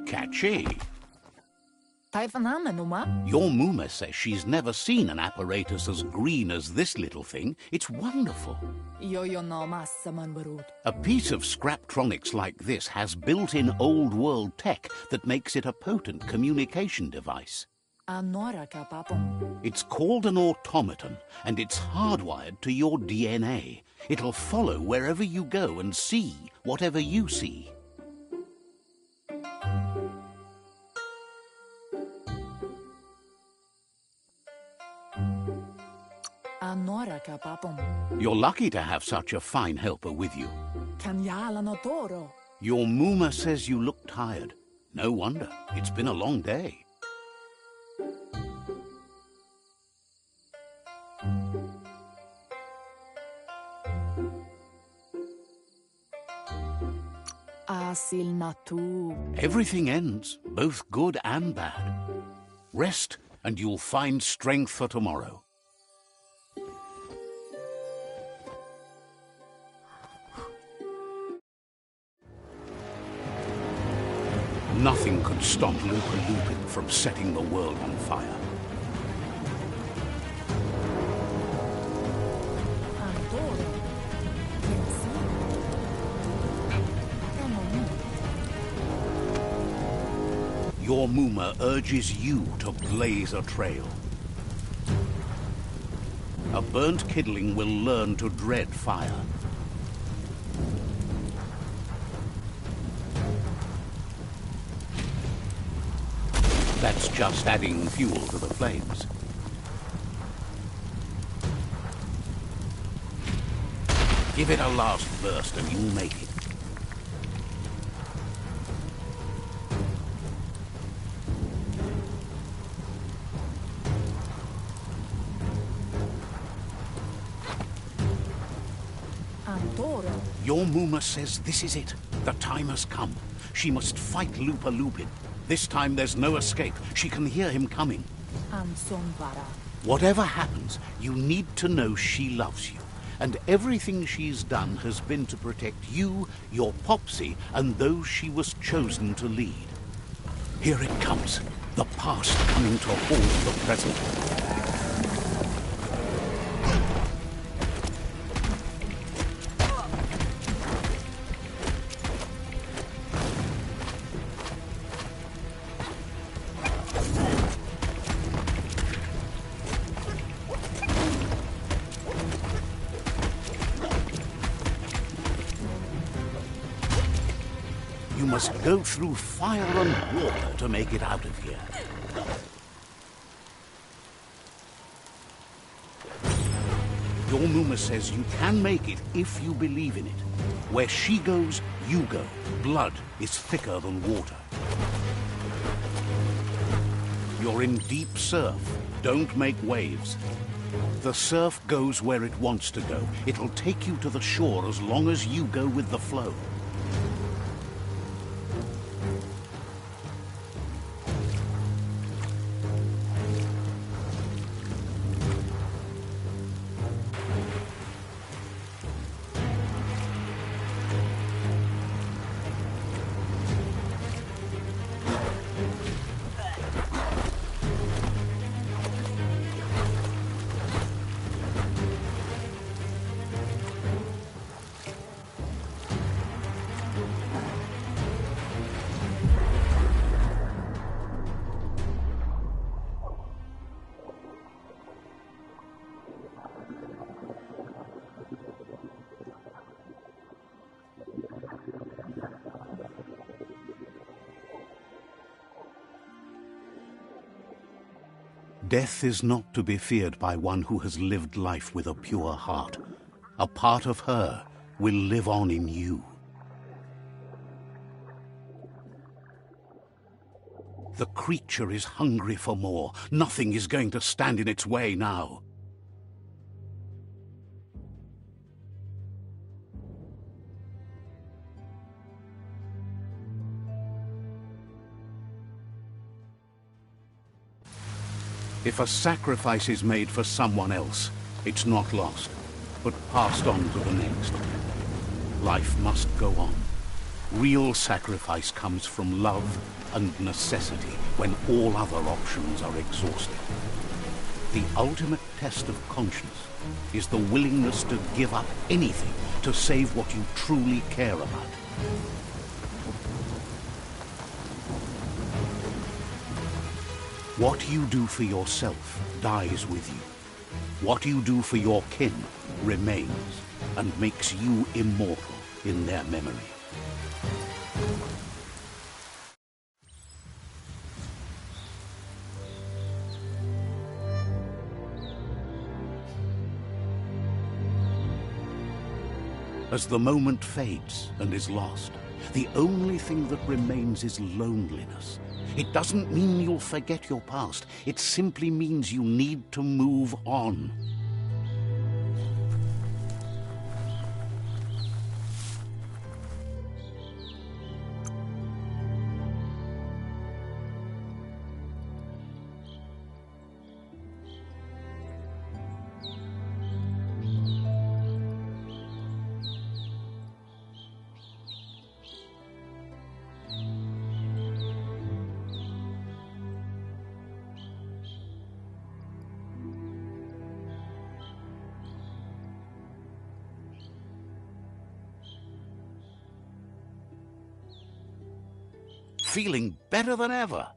Catchy. Your Muma says she's never seen an apparatus as green as this little thing. It's wonderful. A piece of Scraptronics like this has built-in old-world tech that makes it a potent communication device. It's called an automaton, and it's hardwired to your DNA. It'll follow wherever you go and see whatever you see. You're lucky to have such a fine helper with you. Your Muma says you look tired. No wonder. It's been a long day. Everything ends, both good and bad. Rest, and you'll find strength for tomorrow. Nothing could stop Lupa Lupin from setting the world on fire. Your Muma urges you to blaze a trail. A burnt kidling will learn to dread fire. That's just adding fuel to the flames. Give it a last burst and you'll make it. Antoro. Your Muma says this is it. The time has come. She must fight Lupa Lupin. This time there's no escape. She can hear him coming. Ansonvara. Whatever happens, you need to know she loves you. And everything she's done has been to protect you, your Popsy, and those she was chosen to lead. Here it comes. The past coming to haunt the present. You must go through fire and water to make it out of here. Your Muma says you can make it if you believe in it. Where she goes, you go. Blood is thicker than water. You're in deep surf. Don't make waves. The surf goes where it wants to go. It'll take you to the shore as long as you go with the flow. Death is not to be feared by one who has lived life with a pure heart. A part of her will live on in you. The creature is hungry for more. Nothing is going to stand in its way now. If a sacrifice is made for someone else, it's not lost, but passed on to the next. Life must go on. Real sacrifice comes from love and necessity when all other options are exhausted. The ultimate test of conscience is the willingness to give up anything to save what you truly care about. What you do for yourself dies with you. What you do for your kin remains and makes you immortal in their memory. As the moment fades and is lost, the only thing that remains is loneliness. It doesn't mean you'll forget your past. It simply means you need to move on. Feeling better than ever.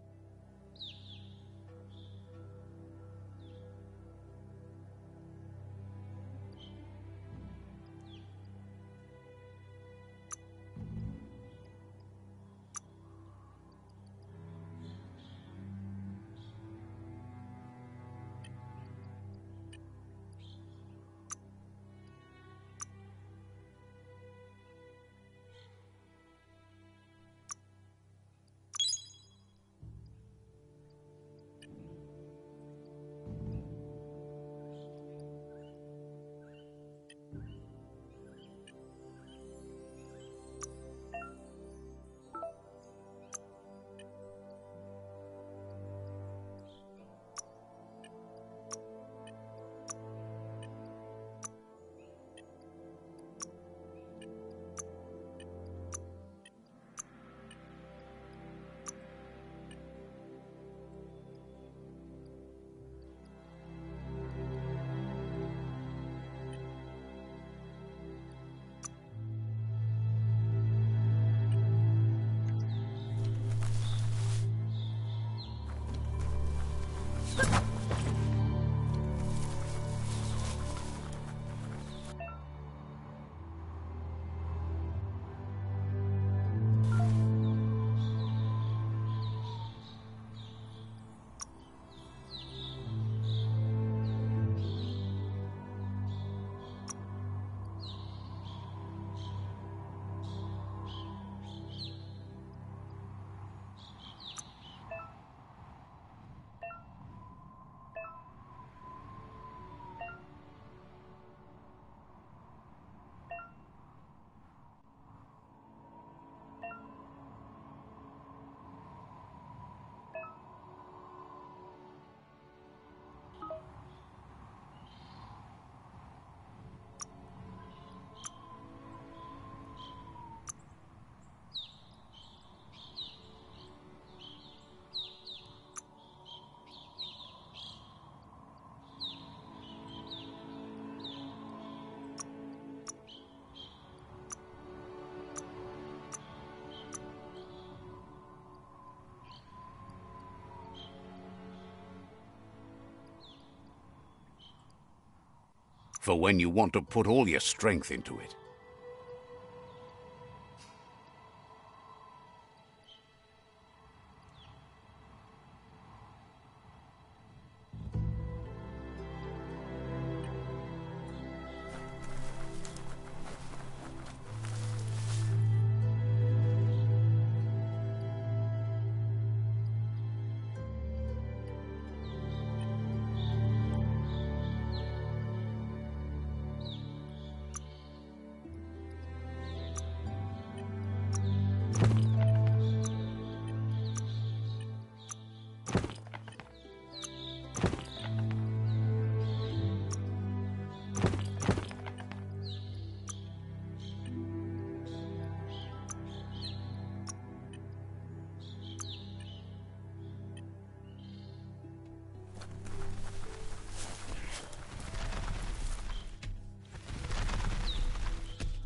for when you want to put all your strength into it.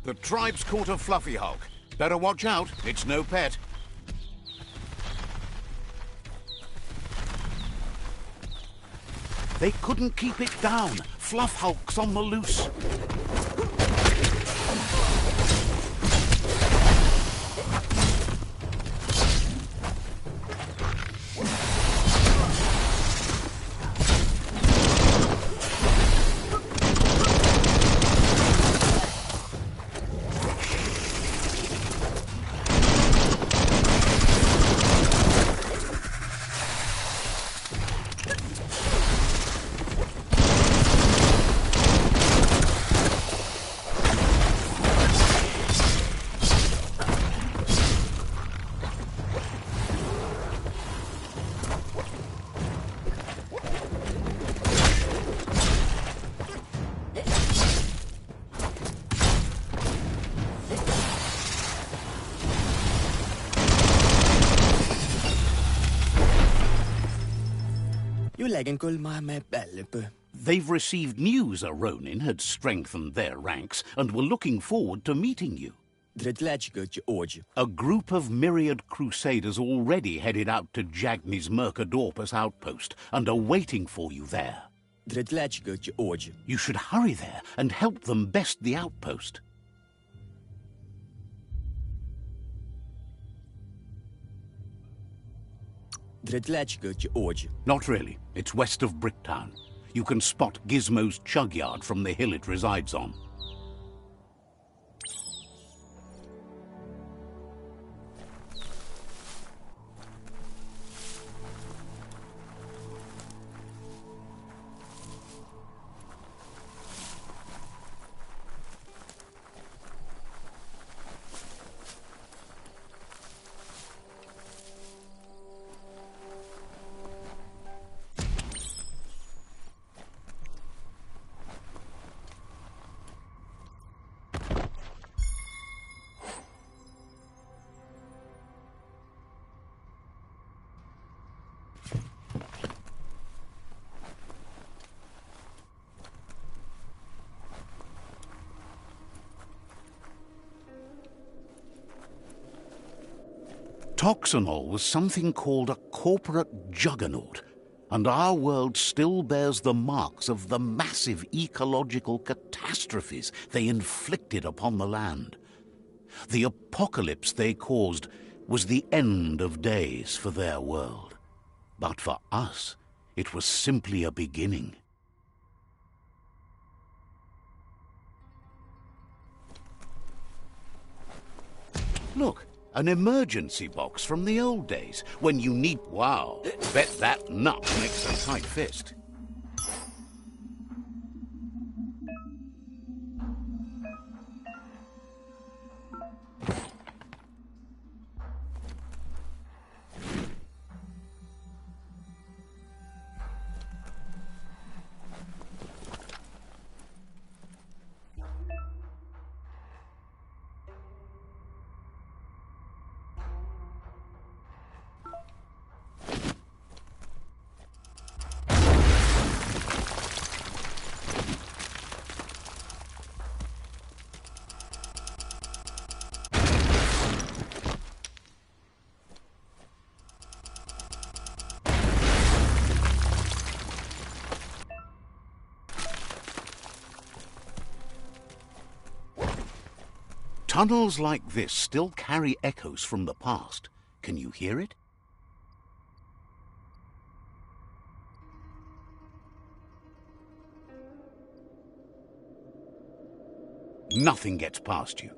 The tribe's caught a fluffy hulk. Better watch out, it's no pet. They couldn't keep it down. Fluff hulk's on the loose. They've received news a Ronin had strengthened their ranks and were looking forward to meeting you. A group of myriad crusaders already headed out to Jagni's Mercadorpus outpost and are waiting for you there. You should hurry there and help them best the outpost. Not really. It's west of Bricktown. You can spot Gizmo's chug yard from the hill it resides on. Toxanol was something called a corporate juggernaut, and our world still bears the marks of the massive ecological catastrophes they inflicted upon the land. The apocalypse they caused was the end of days for their world. But for us, it was simply a beginning. Look. An emergency box from the old days, when you need... Wow, bet that nut makes a tight fist. Tunnels like this still carry echoes from the past. Can you hear it? Nothing gets past you.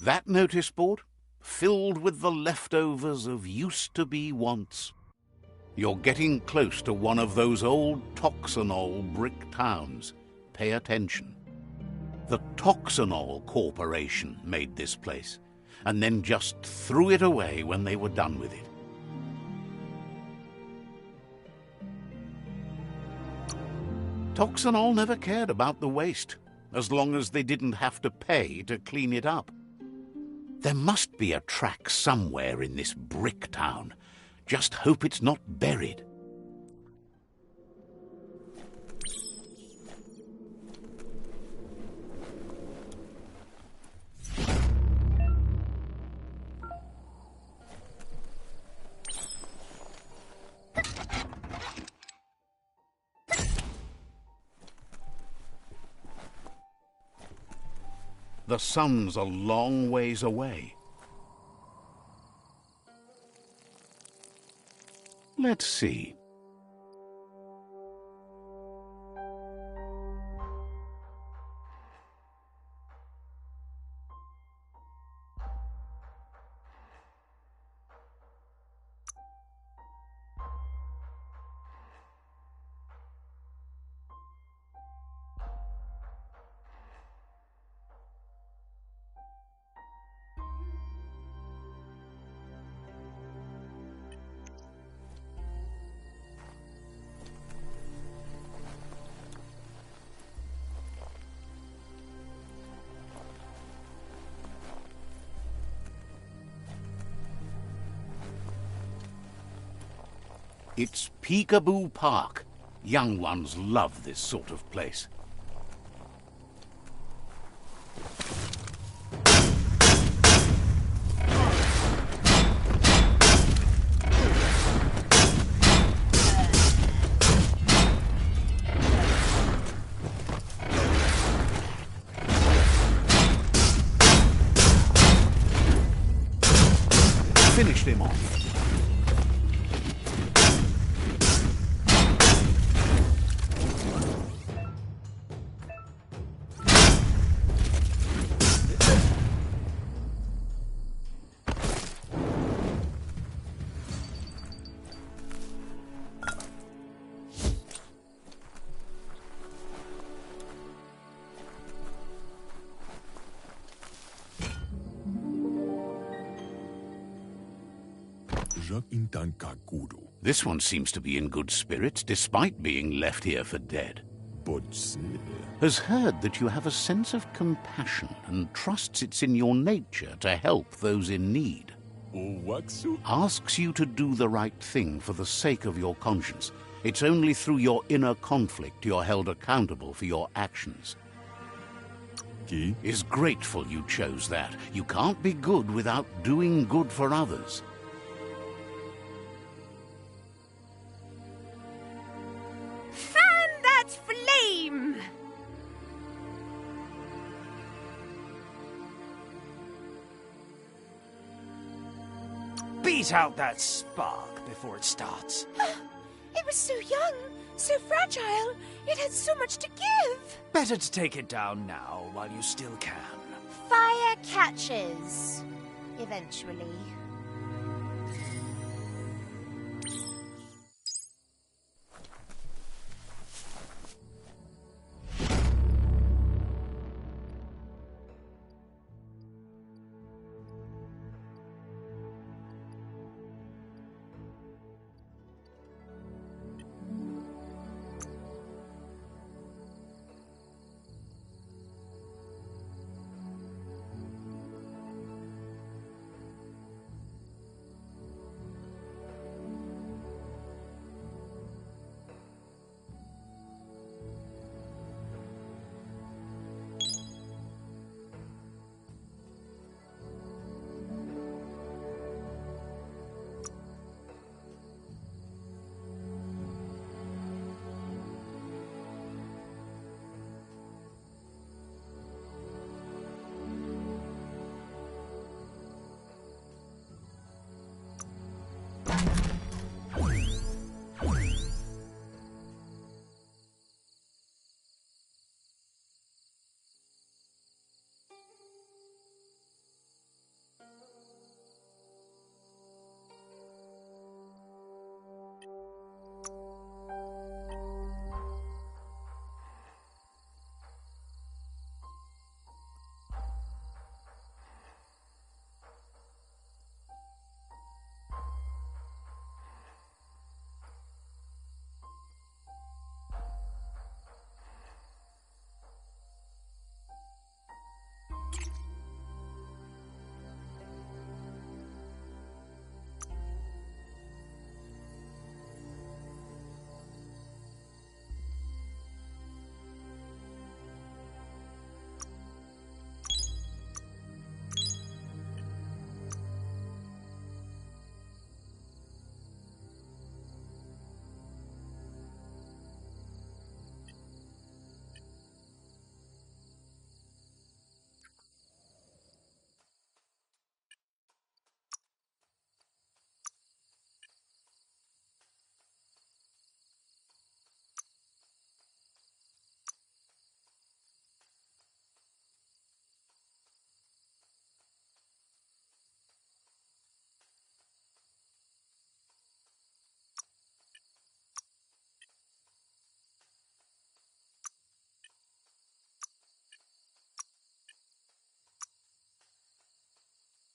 That notice board, filled with the leftovers of used-to-be wants. You're getting close to one of those old Toxanol brick towns. Pay attention. The Toxanol Corporation made this place, and then just threw it away when they were done with it. Toxanol never cared about the waste, as long as they didn't have to pay to clean it up. There must be a track somewhere in this brick town. Just hope it's not buried. The sun's a long ways away. Let's see. It's Peekaboo Park, Young ones love this sort of place. Finished him off. This one seems to be in good spirits, despite being left here for dead. Has heard that you have a sense of compassion and trusts it's in your nature to help those in need. Asks you to do the right thing for the sake of your conscience. It's only through your inner conflict you're held accountable for your actions. Is grateful you chose that. You can't be good without doing good for others. Fan that flame! Beat out that spark before it starts. It was so young, so fragile. It had so much to give. Better to take it down now while you still can. Fire catches. Eventually.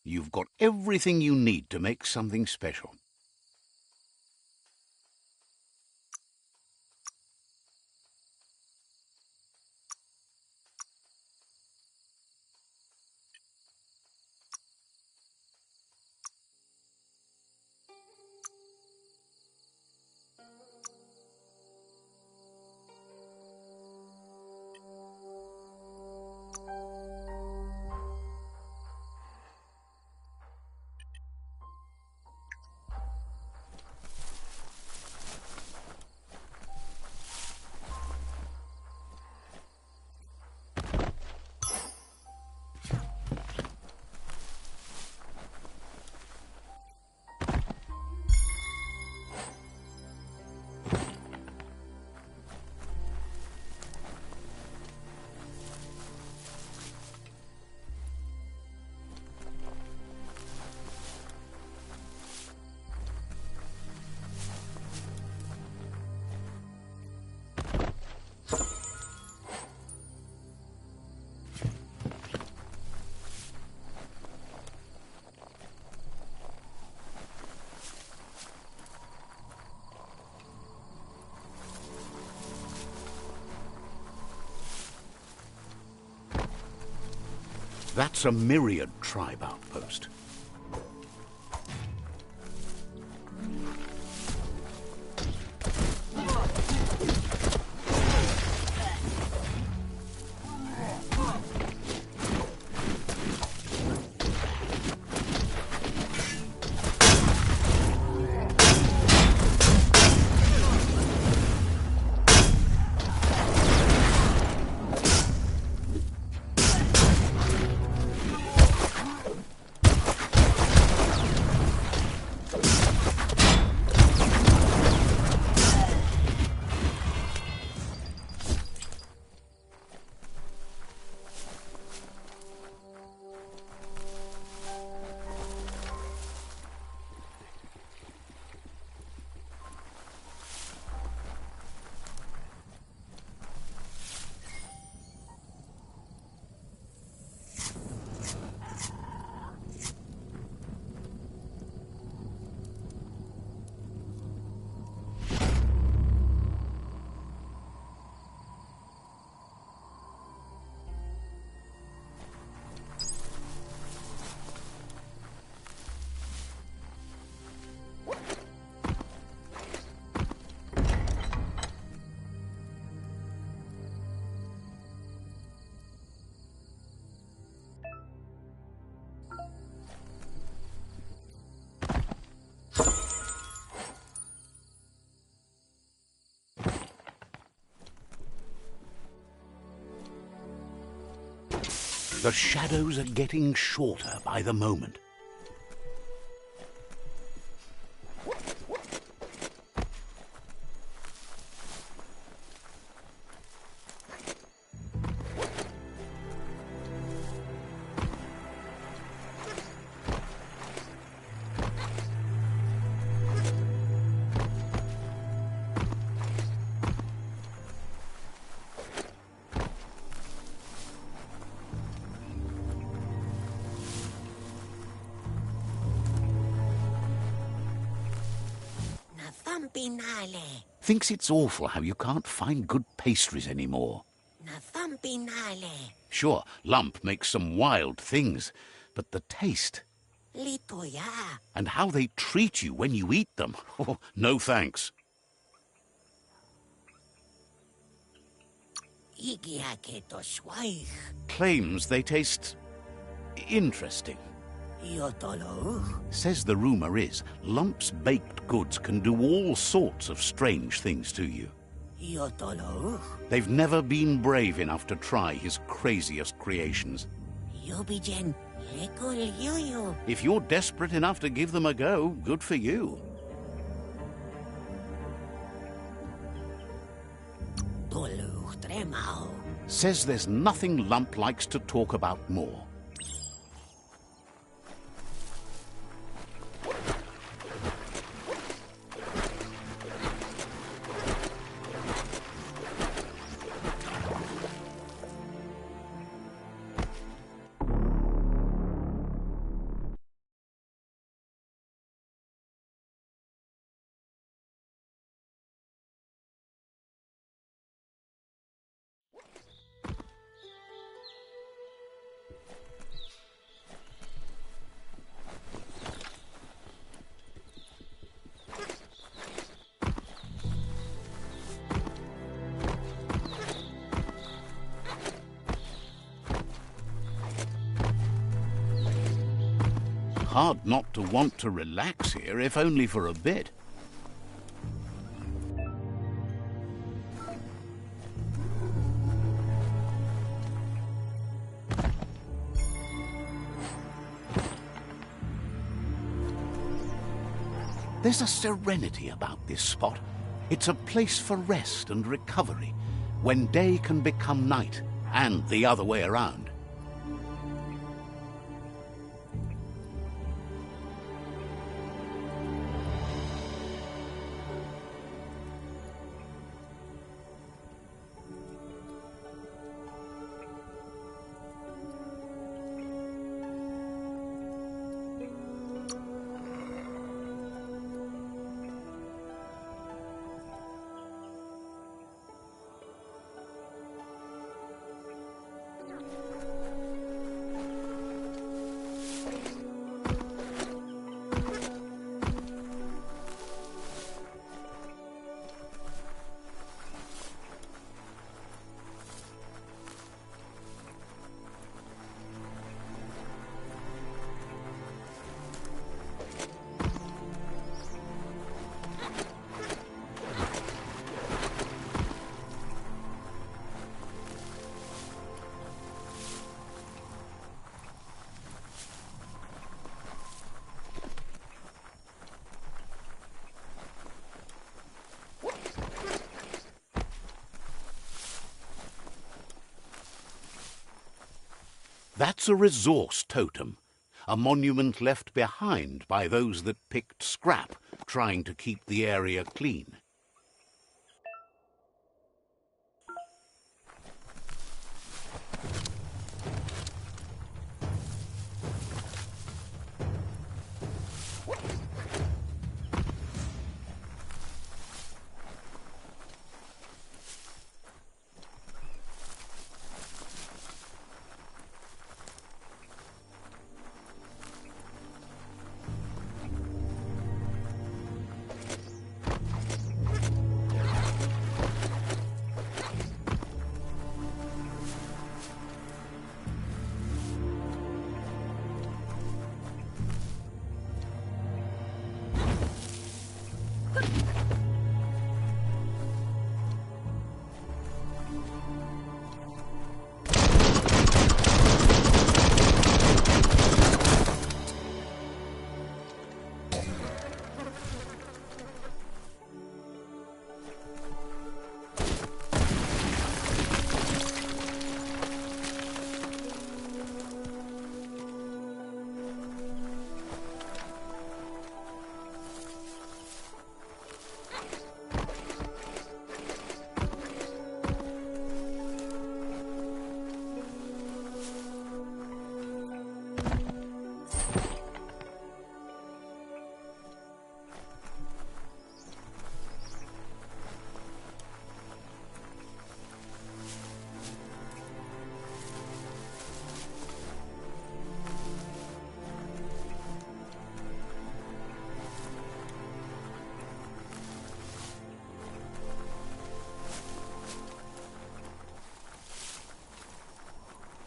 You've got everything you need to make something special. That's a myriad tribe outpost. The shadows are getting shorter by the moment. Thumpinale. Thinks it's awful how you can't find good pastries anymore. Na thumpinale. Sure, Lump makes some wild things, but the taste Litoya. and how they treat you when you eat them. Oh, no thanks. Igiaketo schweich. Claims they taste interesting. Iotolo. Says the rumor is Lump's baked goods can do all sorts of strange things to you. Iotolo. They've never been brave enough to try his craziest creations. Yobigen. Lekul yuyu. If you're desperate enough to give them a go, good for you. Tolu tremao. Says there's nothing Lump likes to talk about more. Hard not to want to relax here, if only for a bit. There's a serenity about this spot. It's a place for rest and recovery, when day can become night, and the other way around. That's a resource totem, a monument left behind by those that picked scrap, trying to keep the area clean.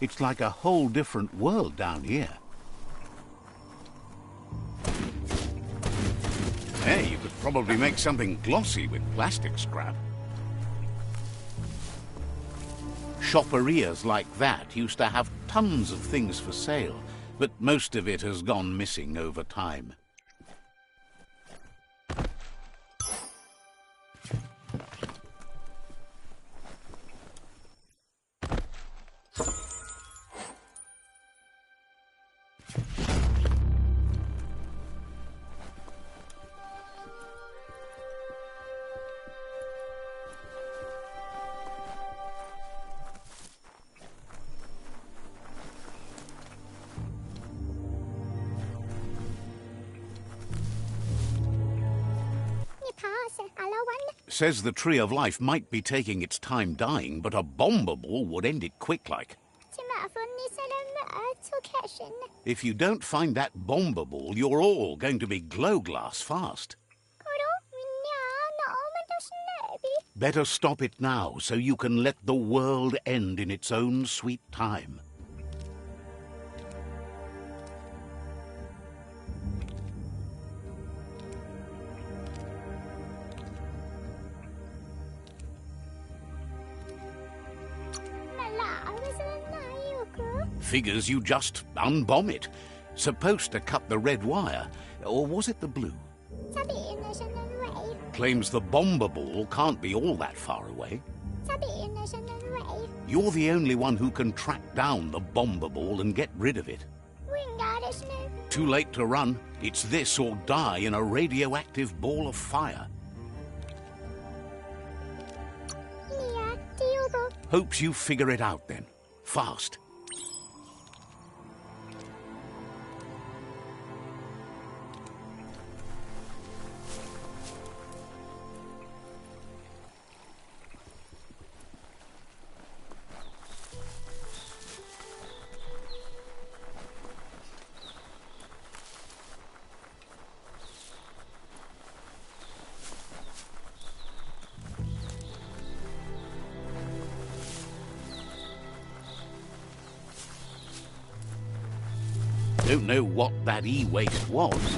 It's like a whole different world down here. Hey, you could probably make something glossy with plastic scrap. Shopperias like that used to have tons of things for sale, but most of it has gone missing over time. Says the Tree of Life might be taking its time dying, but a bomber ball would end it quick like. If you don't find that bomber ball, you're all going to be glow glass fast. Better stop it now, so you can let the world end in its own sweet time. Figures you just unbomb it. Supposed to cut the red wire. Or was it the blue? Claims the bomber ball can't be all that far away. You're the only one who can track down the bomber ball and get rid of it. Too late to run. It's this or die in a radioactive ball of fire. Hopes you figure it out then. Fast. Don't know what that e-waste was.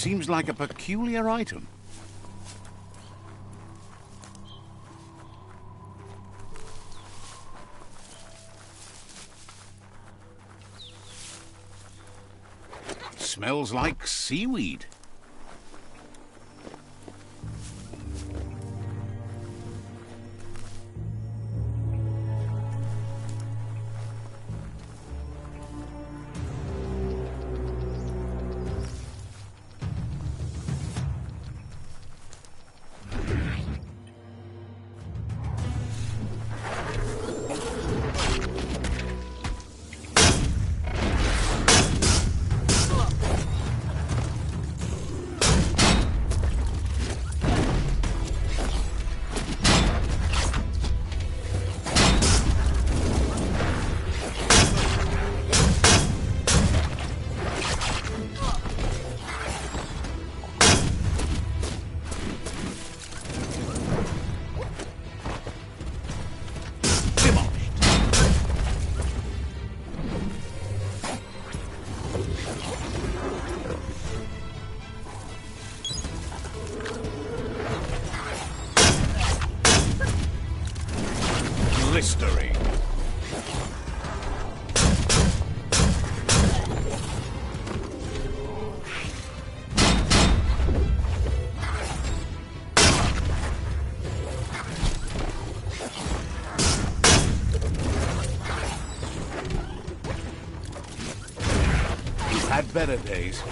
Seems like a peculiar item. Smells like seaweed. Blistering. He's had better days.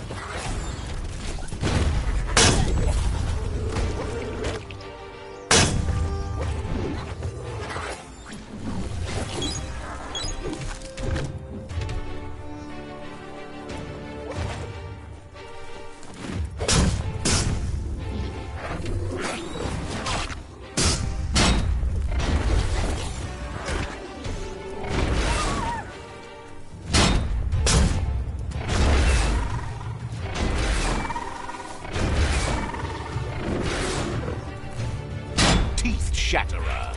Teeth Shatterer.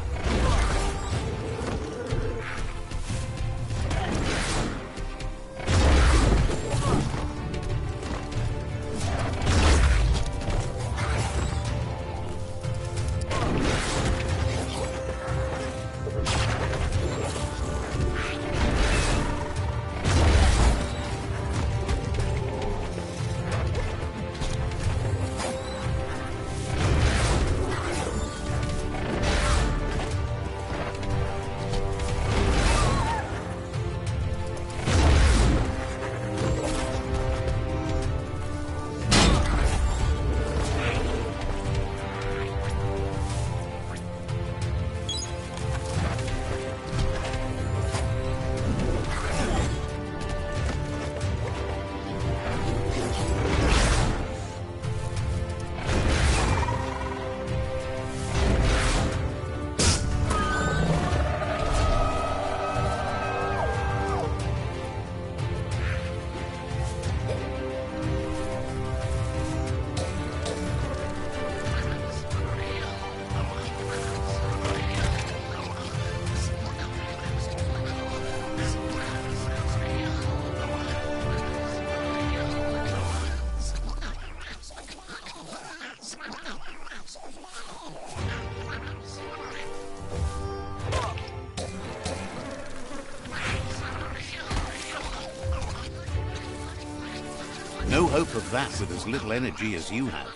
No hope of that with as little energy as you have.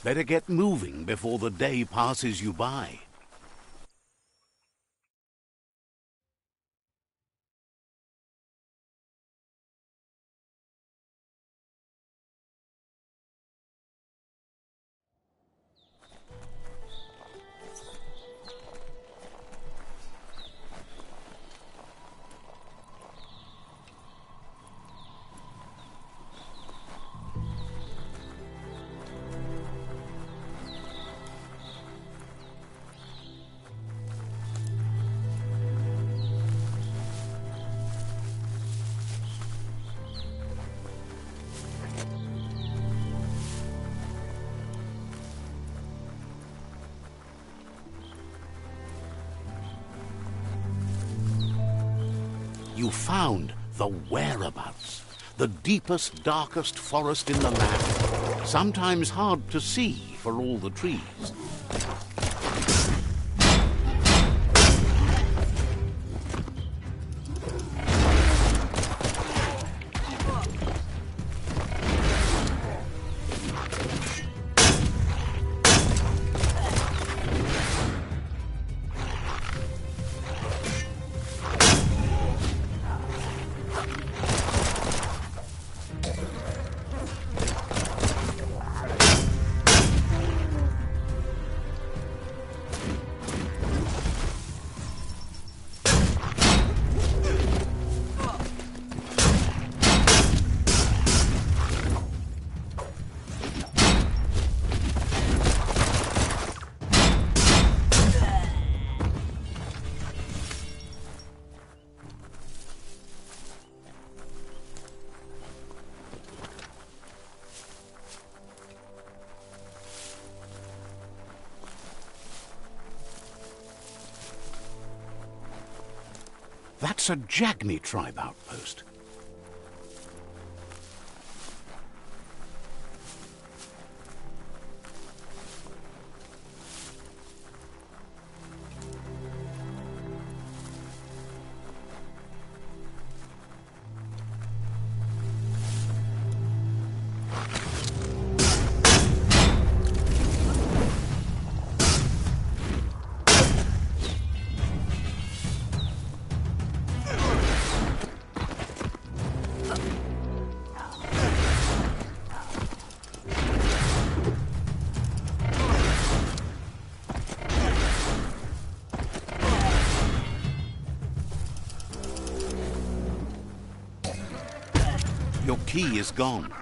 Better get moving before the day passes you by. You found the whereabouts, the deepest, darkest forest in the land, sometimes hard to see for all the trees. That's a Jagni tribe outpost. Your key is gone.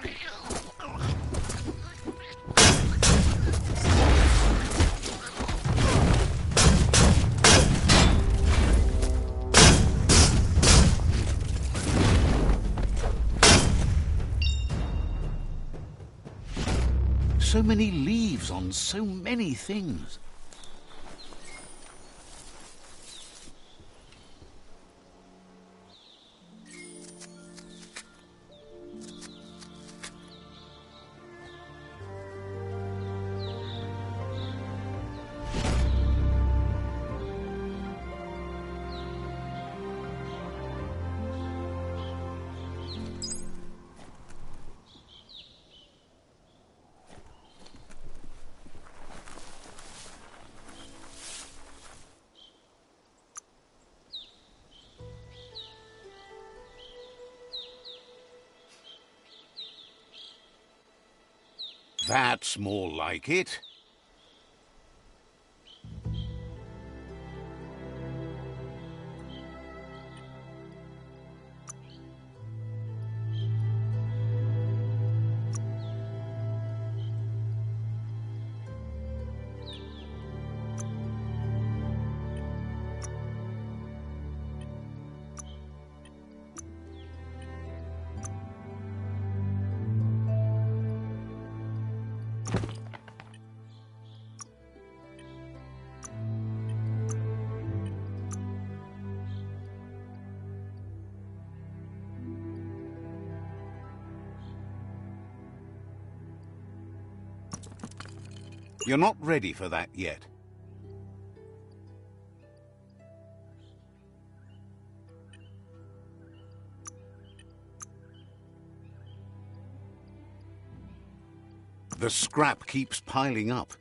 So many leaves on so many things. That's more like it. You're not ready for that yet. The scrap keeps piling up.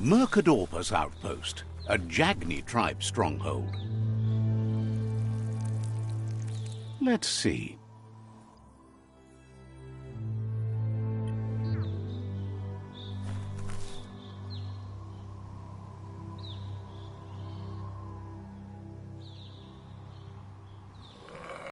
Mercadorpus outpost, a Jagni tribe stronghold. Let's see.